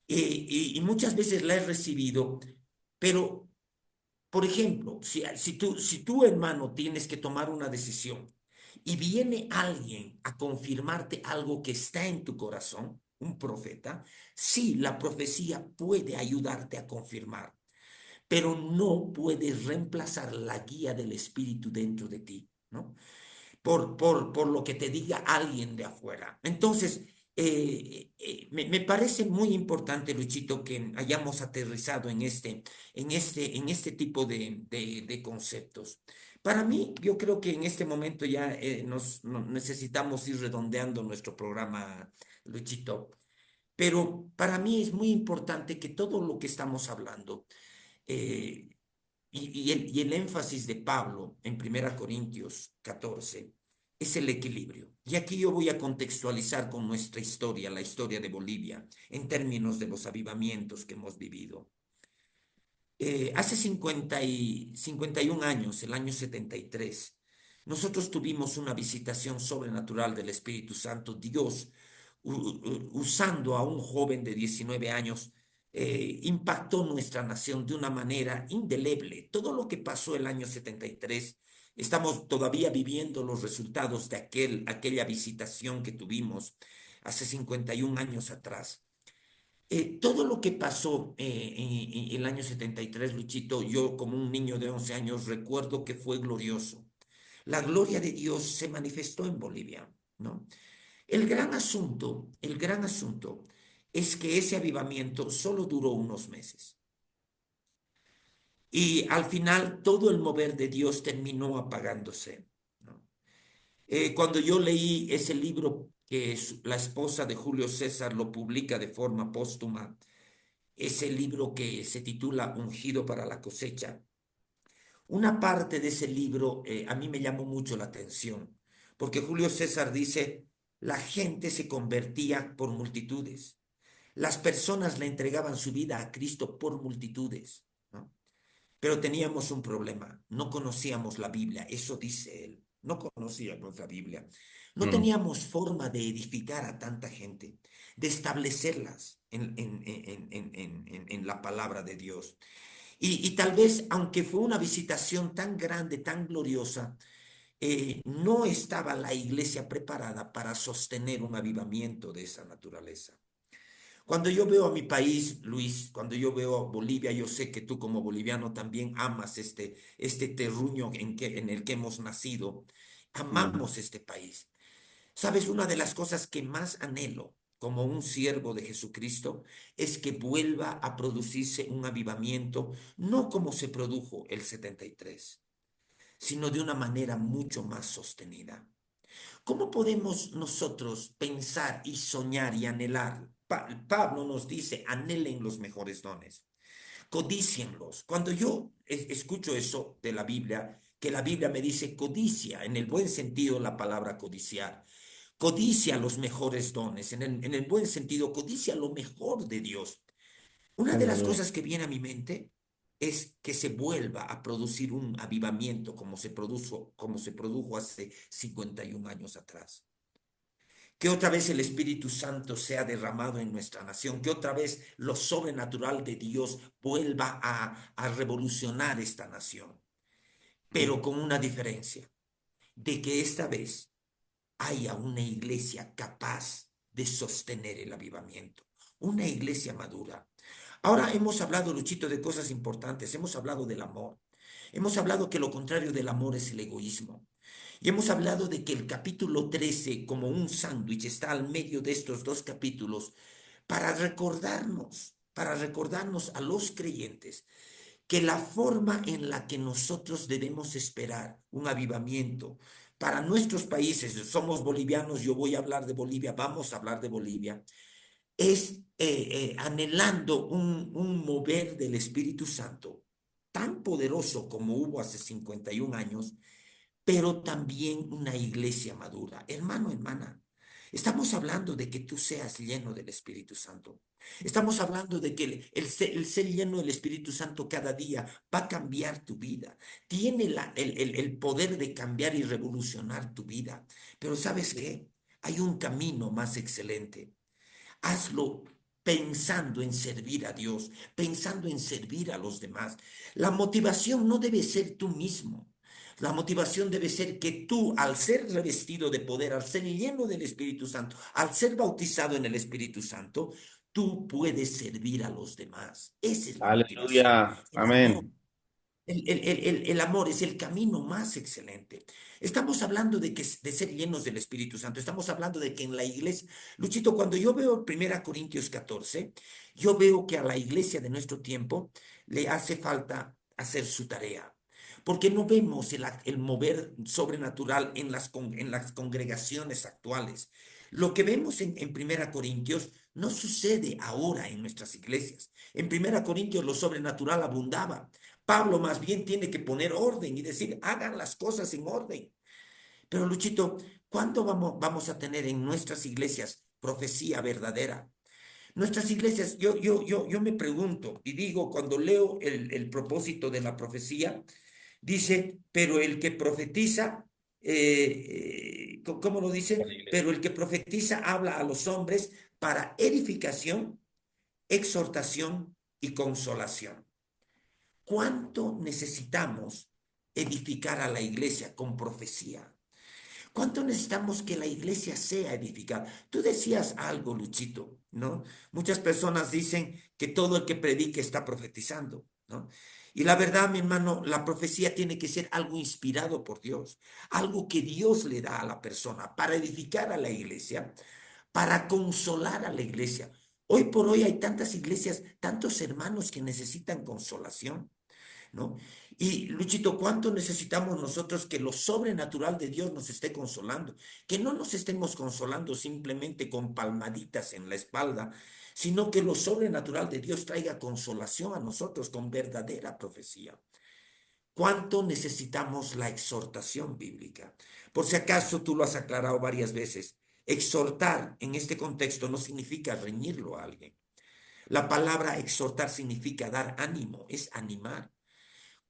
Speaker 2: y muchas veces la he recibido, pero por ejemplo, si tú, hermano, tienes que tomar una decisión y viene alguien a confirmarte algo que está en tu corazón, un profeta, sí, la profecía puede ayudarte a confirmar, pero no puedes reemplazar la guía del Espíritu dentro de ti, ¿no? Por lo que te diga alguien de afuera. Entonces, me parece muy importante, Luchito, que hayamos aterrizado en este tipo de conceptos. Para mí, yo creo que en este momento ya necesitamos ir redondeando nuestro programa, Luchito. Pero para mí es muy importante que todo lo que estamos hablando eh, y el énfasis de Pablo en 1 Corintios 14 es el equilibrio. Y aquí yo voy a contextualizar con nuestra historia, la historia de Bolivia, en términos de los avivamientos que hemos vivido. Hace 51 años, el año 73, nosotros tuvimos una visitación sobrenatural del Espíritu Santo, Dios usando a un joven de 19 años, impactó nuestra nación de una manera indeleble. Todo lo que pasó el año 73, estamos todavía viviendo los resultados de aquella visitación que tuvimos hace 51 años atrás. Todo lo que pasó en el año 73, Luchito, yo como un niño de 11 años recuerdo que fue glorioso. La gloria de Dios se manifestó en Bolivia, ¿no? El gran asunto es que ese avivamiento solo duró unos meses. Y al final todo el mover de Dios terminó apagándose, ¿no? Cuando yo leí ese libro que la esposa de Julio César lo publica de forma póstuma, ese libro que se titula Ungido para la cosecha. Una parte de ese libro a mí me llamó mucho la atención, porque Julio César dice, la gente se convertía por multitudes, las personas le entregaban su vida a Cristo por multitudes, ¿no? Pero teníamos un problema, no conocíamos la Biblia, eso dice él, no conocíamos la Biblia, no
Speaker 1: mm,
Speaker 2: teníamos forma de edificar a tanta gente, de establecerlas en la palabra de Dios. Y tal vez, aunque fue una visitación tan grande, tan gloriosa, no estaba la iglesia preparada para sostener un avivamiento de esa naturaleza. Cuando yo veo a mi país, Luis, cuando yo veo a Bolivia, yo sé que tú como boliviano también amas este terruño en el que hemos nacido.
Speaker 1: mm,
Speaker 2: Amamos este país. ¿Sabes? Una de las cosas que más anhelo como un siervo de Jesucristo es que vuelva a producirse un avivamiento, no como se produjo el 73, sino de una manera mucho más sostenida. ¿Cómo podemos nosotros pensar y soñar y anhelar? Pablo nos dice, anhelen los mejores dones, codícienlos. Cuando yo escucho eso de la Biblia, que la Biblia me dice codicia, en el buen sentido la palabra codiciar, codicia los mejores dones, en el buen sentido, codicia lo mejor de Dios. Una de las
Speaker 1: aleluya.
Speaker 2: cosas que viene a mi mente es que se vuelva a producir un avivamiento como se produjo hace 51 años atrás. Que otra vez el Espíritu Santo sea derramado en nuestra nación, que otra vez lo sobrenatural de Dios vuelva a revolucionar esta nación, pero con una diferencia, de que esta vez haya una iglesia capaz de sostener el avivamiento, una iglesia madura. Ahora hemos hablado, Luchito, de cosas importantes, hemos hablado del amor, hemos hablado que lo contrario del amor es el egoísmo. Y hemos hablado de que el capítulo 13, como un sándwich, está al medio de estos dos capítulos para recordarnos a los creyentes que la forma en la que nosotros debemos esperar un avivamiento para nuestros países, somos bolivianos, yo voy a hablar de Bolivia, vamos a hablar de Bolivia, es anhelando un mover del Espíritu Santo tan poderoso como hubo hace 51 años, pero también una iglesia madura. Hermano, hermana, estamos hablando de que tú seas lleno del Espíritu Santo. Estamos hablando de que el ser lleno del Espíritu Santo cada día va a cambiar tu vida. Tiene el poder de cambiar y revolucionar tu vida. Pero ¿sabes qué? Hay un camino más excelente. Hazlo pensando en servir a Dios, pensando en servir a los demás. La motivación no debe ser tú mismo. La motivación debe ser que tú, al ser revestido de poder, al ser lleno del Espíritu Santo, al ser bautizado en el Espíritu Santo, tú puedes servir a los demás. Esa es la motivación.
Speaker 1: Aleluya.
Speaker 2: El amor.
Speaker 1: Amén.
Speaker 2: El amor es el camino más excelente. Estamos hablando de ser llenos del Espíritu Santo. Estamos hablando de que en la iglesia, Luchito, cuando yo veo 1 Corintios 14, yo veo que a la iglesia de nuestro tiempo le hace falta hacer su tarea. Porque no vemos el mover sobrenatural en las congregaciones actuales. Lo que vemos en 1 Corintios no sucede ahora en nuestras iglesias. En 1 Corintios lo sobrenatural abundaba. Pablo más bien tiene que poner orden y decir, hagan las cosas en orden. Pero Luchito, ¿cuándo vamos a tener en nuestras iglesias profecía verdadera? Nuestras iglesias, yo me pregunto y digo, cuando leo el propósito de la profecía, dice, pero el que profetiza, ¿cómo lo dice? Pero el que profetiza habla a los hombres para edificación, exhortación y consolación. ¿Cuánto necesitamos edificar a la iglesia con profecía? ¿Cuánto necesitamos que la iglesia sea edificada? Tú decías algo, Luchito, ¿no? Muchas personas dicen que todo el que predique está profetizando, ¿no? Y la verdad, mi hermano, la profecía tiene que ser algo inspirado por Dios, algo que Dios le da a la persona para edificar a la iglesia, para consolar a la iglesia. Hoy por hoy hay tantas iglesias, tantos hermanos que necesitan consolación. ¿No? Y Luchito, ¿cuánto necesitamos nosotros que lo sobrenatural de Dios nos esté consolando? Que no nos estemos consolando simplemente con palmaditas en la espalda, sino que lo sobrenatural de Dios traiga consolación a nosotros con verdadera profecía. ¿Cuánto necesitamos la exhortación bíblica? Por si acaso tú lo has aclarado varias veces, exhortar en este contexto no significa reñirlo a alguien. La palabra exhortar significa dar ánimo, es animar.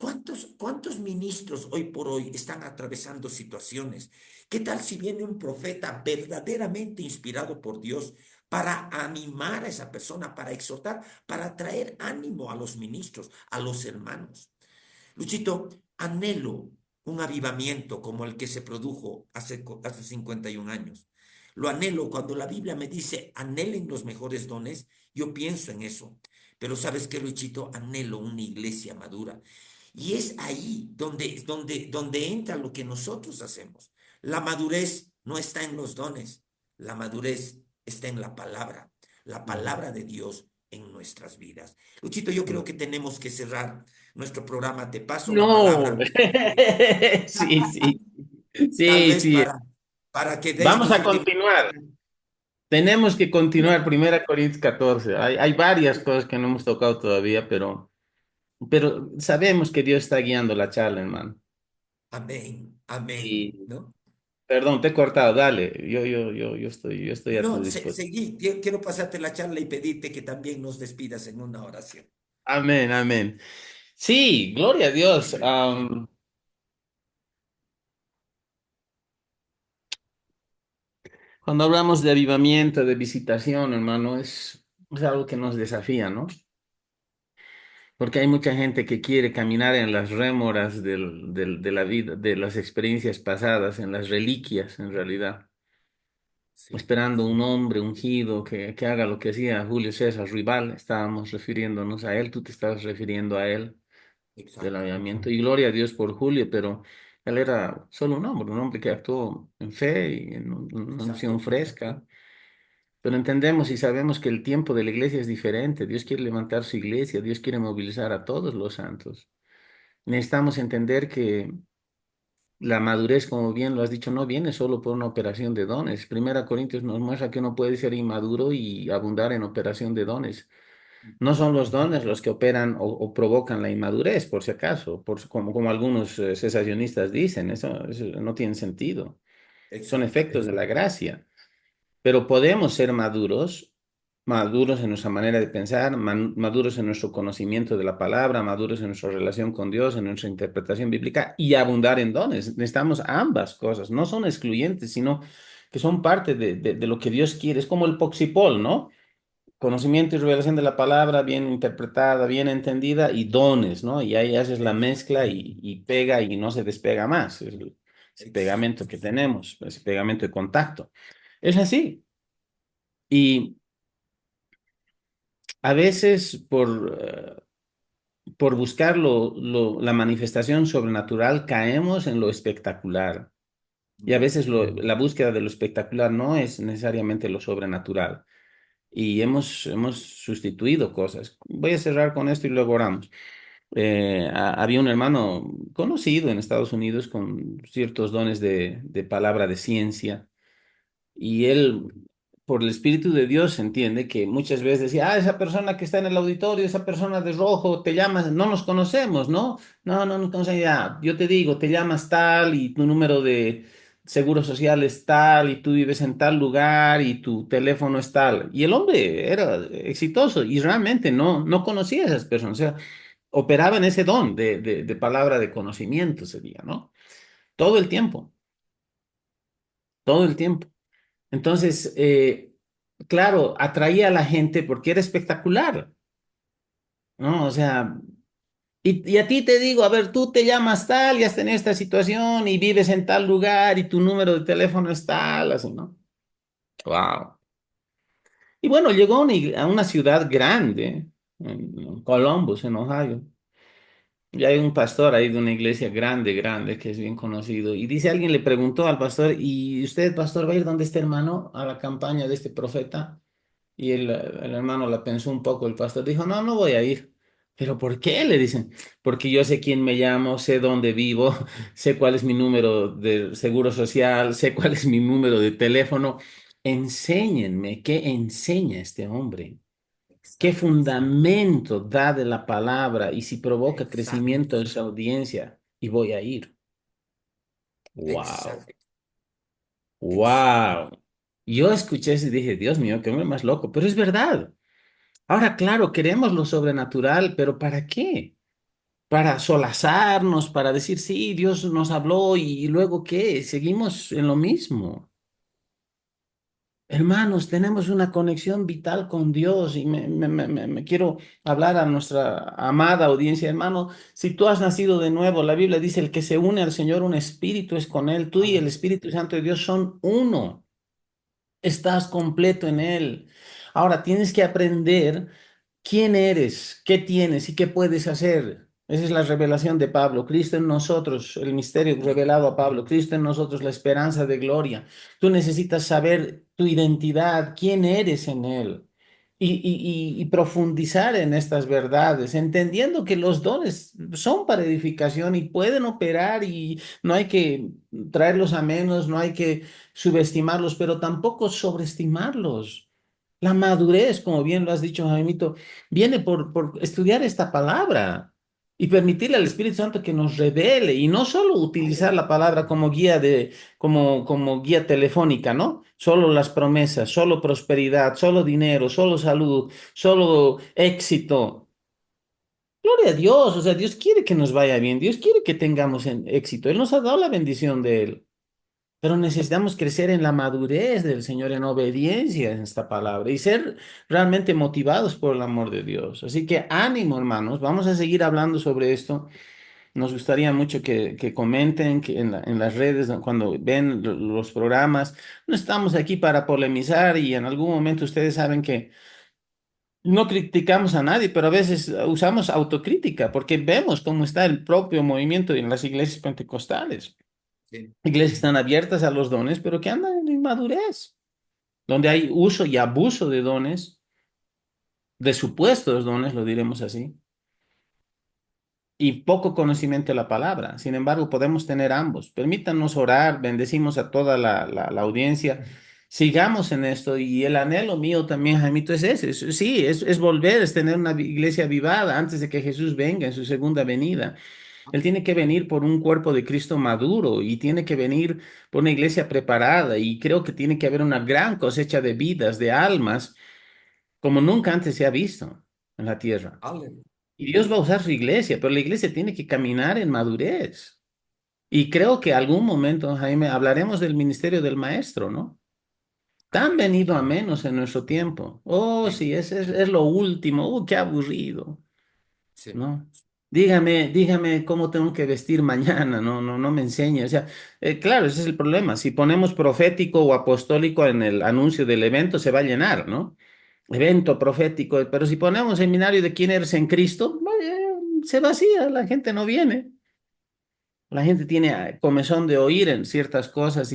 Speaker 2: ¿Cuántos ministros hoy por hoy están atravesando situaciones? ¿Qué tal si viene un profeta verdaderamente inspirado por Dios para animar a esa persona, para exhortar, para traer ánimo a los ministros, a los hermanos? Luchito, anhelo un avivamiento como el que se produjo hace 51 años. Lo anhelo cuando la Biblia me dice, anhelen los mejores dones, yo pienso en eso. Pero ¿sabes qué, Luchito? Anhelo una iglesia madura. Y es ahí donde entra lo que nosotros hacemos. La madurez no está en los dones, la madurez está en la palabra de Dios en nuestras vidas. Luchito, yo creo que tenemos que cerrar nuestro programa. Te paso la
Speaker 1: No,
Speaker 2: palabra,
Speaker 1: sí, sí,
Speaker 2: tal
Speaker 1: sí,
Speaker 2: vez
Speaker 1: sí.
Speaker 2: para que des
Speaker 1: Vamos
Speaker 2: tus
Speaker 1: a
Speaker 2: últimos.
Speaker 1: continuar. Tenemos que continuar 1 Corintios 14. Hay varias cosas que no hemos tocado todavía, pero sabemos que Dios está guiando la charla, hermano.
Speaker 2: Amén, amén,
Speaker 1: Y,
Speaker 2: ¿no?
Speaker 1: perdón, te he cortado, dale. Yo estoy a tu
Speaker 2: No,
Speaker 1: disposición.
Speaker 2: seguí. Quiero pasarte la charla y pedirte que también nos despidas en una oración.
Speaker 1: Amén, amén. Sí, gloria a Dios. Cuando hablamos de avivamiento, de visitación, hermano, es algo que nos desafía, ¿no? Porque hay mucha gente que quiere caminar en las rémoras de la vida, de las experiencias pasadas, en las reliquias, en realidad,
Speaker 2: Sí,
Speaker 1: esperando un hombre ungido que haga lo que hacía Julio César Rival. Estábamos refiriéndonos a él, tú te estás refiriendo a él del
Speaker 2: exacto,
Speaker 1: avivamiento. Y gloria a Dios por Julio, pero él era solo un hombre que actuó en fe y en una unción
Speaker 2: exacto.
Speaker 1: fresca. Pero entendemos y sabemos que el tiempo de la iglesia es diferente. Dios quiere levantar su iglesia, Dios quiere movilizar a todos los santos. Necesitamos entender que la madurez, como bien lo has dicho, no viene solo por una operación de dones. Primera Corintios nos muestra que uno puede ser inmaduro y abundar en operación de dones. No son los dones los que operan o provocan la inmadurez, por si acaso, como algunos cesacionistas dicen, eso no tiene sentido. Son
Speaker 2: Exacto,
Speaker 1: efectos de la gracia. Pero podemos ser maduros, maduros en nuestra manera de pensar, maduros en nuestro conocimiento de la palabra, maduros en nuestra relación con Dios, en nuestra interpretación bíblica y abundar en dones. Necesitamos ambas cosas, no son excluyentes, sino que son parte de lo que Dios quiere. Es como el poxipol, ¿no? Conocimiento y revelación de la palabra, bien interpretada, bien entendida, y dones, ¿no? Y ahí haces la mezcla y pega y no se despega más. Es ese pegamento
Speaker 2: exacto.
Speaker 1: que tenemos, ese pegamento de contacto. Es así. Y a veces por buscar la manifestación sobrenatural caemos en lo espectacular. Y a veces la búsqueda de lo espectacular no es necesariamente lo sobrenatural. Y hemos sustituido cosas. Voy a cerrar con esto y luego oramos. Había un hermano conocido en Estados Unidos con ciertos dones de palabra de ciencia. Y él, por el Espíritu de Dios, entiende que muchas veces decía, esa persona que está en el auditorio, esa persona de rojo, te llamas, no nos conocemos, ¿no? No nos conocemos, ya, yo te digo, te llamas tal y tu número de seguro social es tal y tú vives en tal lugar y tu teléfono es tal. Y el hombre era exitoso y realmente no conocía a esas personas, o sea, operaba en ese don de palabra de conocimiento, sería, ¿no? Todo el tiempo, todo el tiempo. Entonces, claro, atraía a la gente porque era espectacular, ¿no? O sea, y a ti te digo, a ver, tú te llamas tal y has tenido esta situación y vives en tal lugar y tu número de teléfono es tal, así, ¿no? Wow. Y bueno, llegó a una ciudad grande, en Columbus, en Ohio. Y hay un pastor ahí de una iglesia grande, grande, que es bien conocido. Y dice, alguien le preguntó al pastor, ¿y usted, pastor, va a ir donde este hermano a la campaña de este profeta? Y el hermano la pensó un poco, el pastor dijo, no voy a ir. ¿Pero por qué? Le dicen, porque yo sé quién me llamo, sé dónde vivo, sé cuál es mi número de seguro social, sé cuál es mi número de teléfono. Enséñenme qué enseña este hombre, qué
Speaker 2: Exacto,
Speaker 1: fundamento da de la palabra y si provoca
Speaker 2: exacto,
Speaker 1: crecimiento en su audiencia. Y voy a ir. Wow,
Speaker 2: exacto, exacto.
Speaker 1: wow. Yo escuché eso y dije, Dios mío, qué hombre más loco, pero es verdad. Ahora, claro, queremos lo sobrenatural, pero ¿para qué? Para solazarnos, para decir, sí, Dios nos habló y luego ¿qué? Seguimos en lo mismo. Hermanos, tenemos una conexión vital con Dios y me quiero hablar a nuestra amada audiencia, hermano. Si tú has nacido de nuevo, la Biblia dice, el que se une al Señor, un espíritu es con él. Tú y el
Speaker 2: Amén.
Speaker 1: Espíritu Santo de Dios son uno. Estás completo en él. Ahora tienes que aprender quién eres, qué tienes y qué puedes hacer. Esa es la revelación de Pablo. Cristo en nosotros, el misterio revelado a Pablo. Cristo en nosotros, la esperanza de gloria. Tú necesitas saber tu identidad, quién eres en Él. Y profundizar en estas verdades, entendiendo que los dones son para edificación y pueden operar y no hay que traerlos a menos, no hay que subestimarlos, pero tampoco sobreestimarlos. La madurez, como bien lo has dicho, Jaimito, viene por estudiar esta palabra y permitirle al Espíritu Santo que nos revele y no solo utilizar la palabra como guía como guía telefónica, ¿no? Solo las promesas, solo prosperidad, solo dinero, solo salud, solo éxito. Gloria a Dios, o sea, Dios quiere que nos vaya bien, Dios quiere que tengamos éxito, Él nos ha dado la bendición de Él, pero necesitamos crecer en la madurez del Señor, en obediencia en esta palabra y ser realmente motivados por el amor de Dios. Así que ánimo, hermanos, vamos a seguir hablando sobre esto. Nos gustaría mucho que comenten que en las redes, ¿no? Cuando ven los programas. No estamos aquí para polemizar y en algún momento ustedes saben que no criticamos a nadie, pero a veces usamos autocrítica porque vemos cómo está el propio movimiento en las iglesias pentecostales.
Speaker 2: Sí,
Speaker 1: Iglesias que están abiertas a los dones, pero que andan en inmadurez, donde hay uso y abuso de dones, de supuestos dones, lo diremos así, y poco conocimiento de la palabra. Sin embargo, podemos tener ambos. Permítanos orar, bendecimos a toda la audiencia. Sigamos en esto y el anhelo mío también, Jaimito, es ese. Sí, es volver, es tener una iglesia avivada antes de que Jesús venga en su segunda venida. Él tiene que venir por un cuerpo de Cristo maduro y tiene que venir por una iglesia preparada y creo que tiene que haber una gran cosecha de vidas, de almas, como nunca antes se ha visto en la tierra.
Speaker 2: aleluya.
Speaker 1: Y Dios va a usar su iglesia, pero la iglesia tiene que caminar en madurez. Y creo que algún momento, Jaime, hablaremos del ministerio del maestro, ¿no? Tan
Speaker 2: Amén.
Speaker 1: venido a menos en nuestro tiempo. Oh,
Speaker 2: Sí,
Speaker 1: sí, es lo último. Qué aburrido,
Speaker 2: sí,
Speaker 1: ¿no? Dígame cómo tengo que vestir mañana, no me enseñe. O sea, claro, ese es el problema. Si ponemos profético o apostólico en el anuncio del evento, se va a llenar, ¿no? Evento profético, pero si ponemos seminario de quién eres en Cristo, se vacía, la gente no viene. La gente tiene comezón de oír en ciertas cosas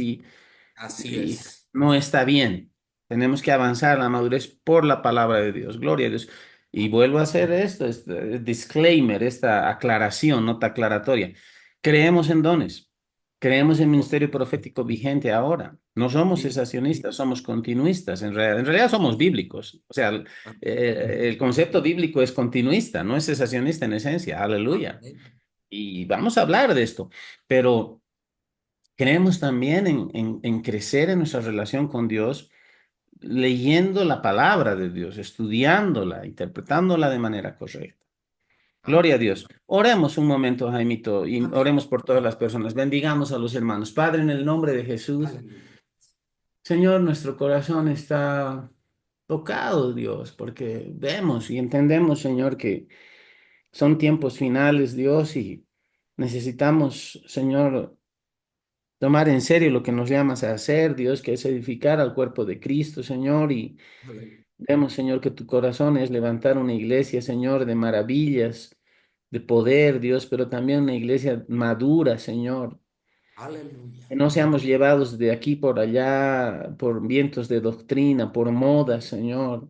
Speaker 2: así
Speaker 1: y
Speaker 2: es.
Speaker 1: no está bien. Tenemos que avanzar la madurez por la palabra de Dios. Gloria a Dios. Y vuelvo a hacer esto, este disclaimer, esta aclaración, nota aclaratoria. Creemos en dones. Creemos en
Speaker 2: Oh,
Speaker 1: ministerio profético vigente ahora. No somos
Speaker 2: sí,
Speaker 1: cesacionistas, somos continuistas. En realidad somos bíblicos. O sea, el concepto bíblico es continuista, no es cesacionista en esencia. Aleluya.
Speaker 2: amén.
Speaker 1: Y vamos a hablar de esto, pero creemos también en crecer en nuestra relación con Dios, leyendo la palabra de Dios, estudiándola, interpretándola de manera correcta. Gloria a
Speaker 2: Amén.
Speaker 1: Dios. Oremos un momento, Jaimito, y
Speaker 2: Amén.
Speaker 1: oremos por todas las personas. Bendigamos a los hermanos. Padre, en el nombre de Jesús,
Speaker 2: Aleluya.
Speaker 1: Señor, nuestro corazón está tocado, Dios, porque vemos y entendemos, Señor, que son tiempos finales, Dios, y necesitamos, Señor, tomar en serio lo que nos llamas a hacer, Dios, que es edificar al cuerpo de Cristo, Señor, y
Speaker 2: Aleluya.
Speaker 1: vemos, Señor, que tu corazón es levantar una iglesia, Señor, de maravillas, de poder, Dios, pero también una iglesia madura, Señor,
Speaker 2: Aleluya.
Speaker 1: que no seamos llevados de aquí por allá por vientos de doctrina, por moda, Señor.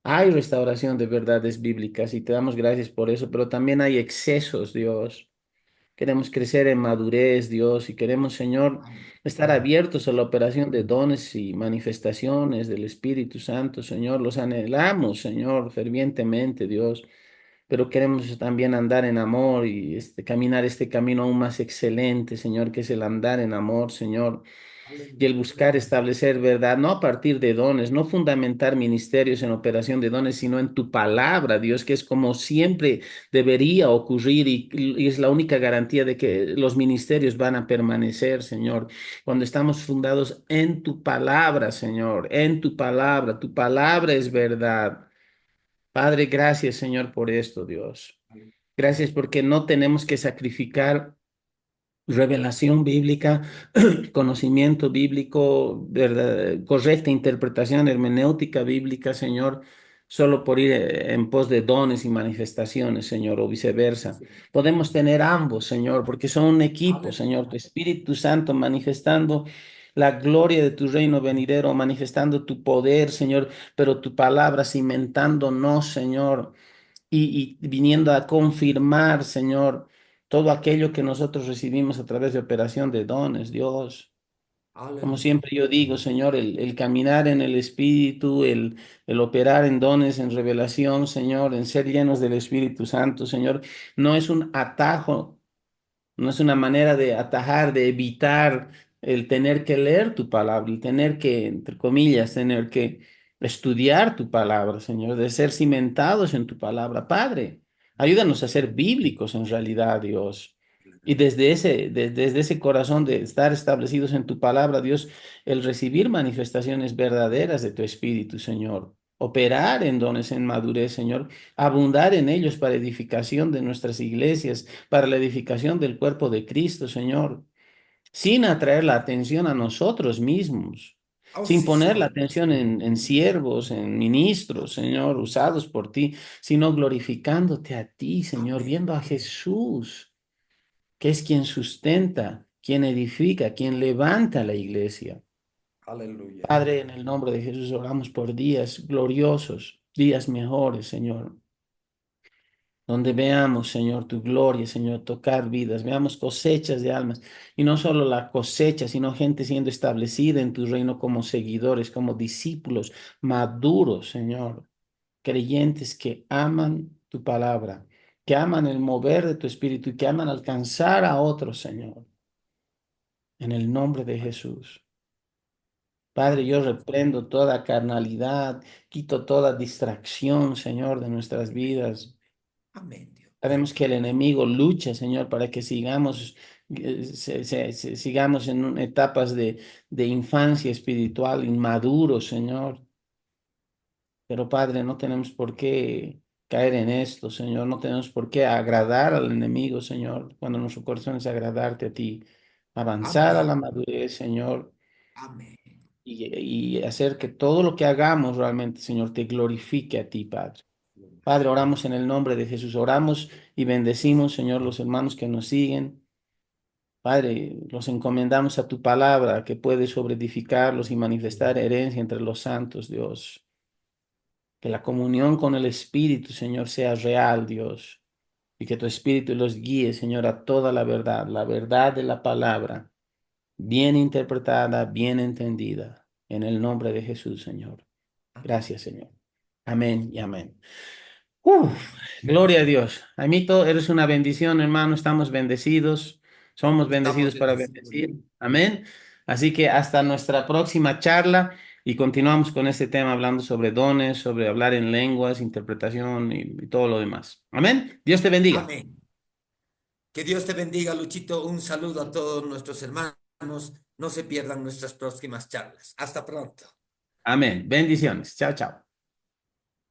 Speaker 1: Hay restauración de verdades bíblicas y te damos gracias por eso, pero también hay excesos, Dios. Queremos crecer en madurez, Dios, y queremos, Señor,
Speaker 2: Amén.
Speaker 1: estar abiertos a la operación de dones y manifestaciones del Espíritu Santo, Señor. Los anhelamos, Señor, fervientemente, Dios, pero queremos también andar en amor y caminar este camino aún más excelente, Señor, que es el andar en amor, Señor y el
Speaker 2: Aleluya.
Speaker 1: buscar establecer verdad, no a partir de dones, no fundamentar ministerios en operación de dones, sino en tu palabra, Dios, que es como siempre debería ocurrir y es la única garantía de que los ministerios van a permanecer, Señor, cuando estamos fundados en tu palabra, Señor, en tu palabra es verdad. Padre, gracias, Señor, por esto, Dios. Gracias porque no tenemos que sacrificar revelación bíblica, conocimiento bíblico, verdad, correcta interpretación hermenéutica bíblica, Señor, solo por ir en pos de dones y manifestaciones, Señor, o viceversa.
Speaker 2: Sí.
Speaker 1: Podemos tener ambos, Señor, porque son un equipo, Señor,
Speaker 2: Aleluya.
Speaker 1: tu Espíritu Santo manifestando la gloria de tu reino venidero, manifestando tu poder, Señor, pero tu palabra cimentándonos, Señor y viniendo a confirmar, Señor, todo aquello que nosotros recibimos a través de operación de dones, Dios. Como
Speaker 2: Aleluya.
Speaker 1: siempre yo digo, Señor, el caminar en el Espíritu, el operar en dones, en revelación, Señor, en ser llenos del Espíritu Santo, Señor, no es un atajo, no es una manera de atajar, de evitar el tener que leer tu palabra, el tener que, entre comillas, tener que estudiar tu palabra, Señor, de ser cimentados en tu palabra, Padre. Ayúdanos a ser bíblicos en realidad, Dios. Y desde ese corazón de estar establecidos en tu palabra, Dios, el recibir manifestaciones verdaderas de tu Espíritu, Señor. Operar en dones en madurez, Señor. Abundar en ellos para edificación de nuestras iglesias, para la edificación del cuerpo de Cristo, Señor, sin atraer la atención a nosotros mismos,
Speaker 2: Oh,
Speaker 1: sin
Speaker 2: sí,
Speaker 1: poner la
Speaker 2: Señor.
Speaker 1: atención en siervos, en ministros, Señor, usados por ti, sino glorificándote a ti, Señor,
Speaker 2: Amén.
Speaker 1: viendo a Jesús, que es quien sustenta, quien edifica, quien levanta la iglesia.
Speaker 2: Aleluya.
Speaker 1: Padre, en el nombre de Jesús oramos por días gloriosos, días mejores, Señor, donde veamos, Señor, tu gloria, Señor, tocar vidas, veamos cosechas de almas, y no solo la cosecha, sino gente siendo establecida en tu reino como seguidores, como discípulos maduros, Señor, creyentes que aman tu palabra, que aman el mover de tu espíritu y que aman alcanzar a otros, Señor, en el nombre de Jesús. Padre, yo
Speaker 2: Amén.
Speaker 1: reprendo toda carnalidad, quito toda distracción, Señor, de nuestras vidas.
Speaker 2: Amén, Dios.
Speaker 1: Sabemos que el enemigo lucha, Señor, para que sigamos, sigamos en etapas de infancia espiritual, inmaduros, Señor. Pero Padre, no tenemos por qué caer en esto, Señor. No tenemos por qué agradar al enemigo, Señor, cuando nuestro corazón es agradarte a ti. Avanzar a
Speaker 2: Amén.
Speaker 1: la madurez, Señor,
Speaker 2: Amén.
Speaker 1: y hacer que todo lo que hagamos realmente, Señor, te glorifique a ti, Padre. Padre, oramos en el nombre de Jesús. Oramos y bendecimos, Señor, los hermanos que nos siguen. Padre, los encomendamos a tu palabra que puede sobreedificarlos y manifestar herencia entre los santos, Dios. Que la comunión con el Espíritu, Señor, sea real, Dios. Y que tu Espíritu los guíe, Señor, a toda la verdad de la palabra, bien interpretada, bien entendida. En el nombre de Jesús, Señor.
Speaker 2: Amén.
Speaker 1: Gracias, Señor. Amén y amén. Uf, gloria a Dios. Amito, eres una bendición, hermano. Estamos bendecidos. Somos
Speaker 2: Estamos
Speaker 1: bendecidos para
Speaker 2: bendecidos.
Speaker 1: bendecir. Amén. Así que hasta nuestra próxima charla y continuamos con este tema hablando sobre dones, sobre hablar en lenguas, interpretación y todo lo demás. Amén. Dios te bendiga.
Speaker 2: Amén. Que Dios te bendiga, Luchito. Un saludo a todos nuestros hermanos. No se pierdan nuestras próximas charlas. Hasta pronto.
Speaker 1: Amén. Bendiciones. Chao, chao.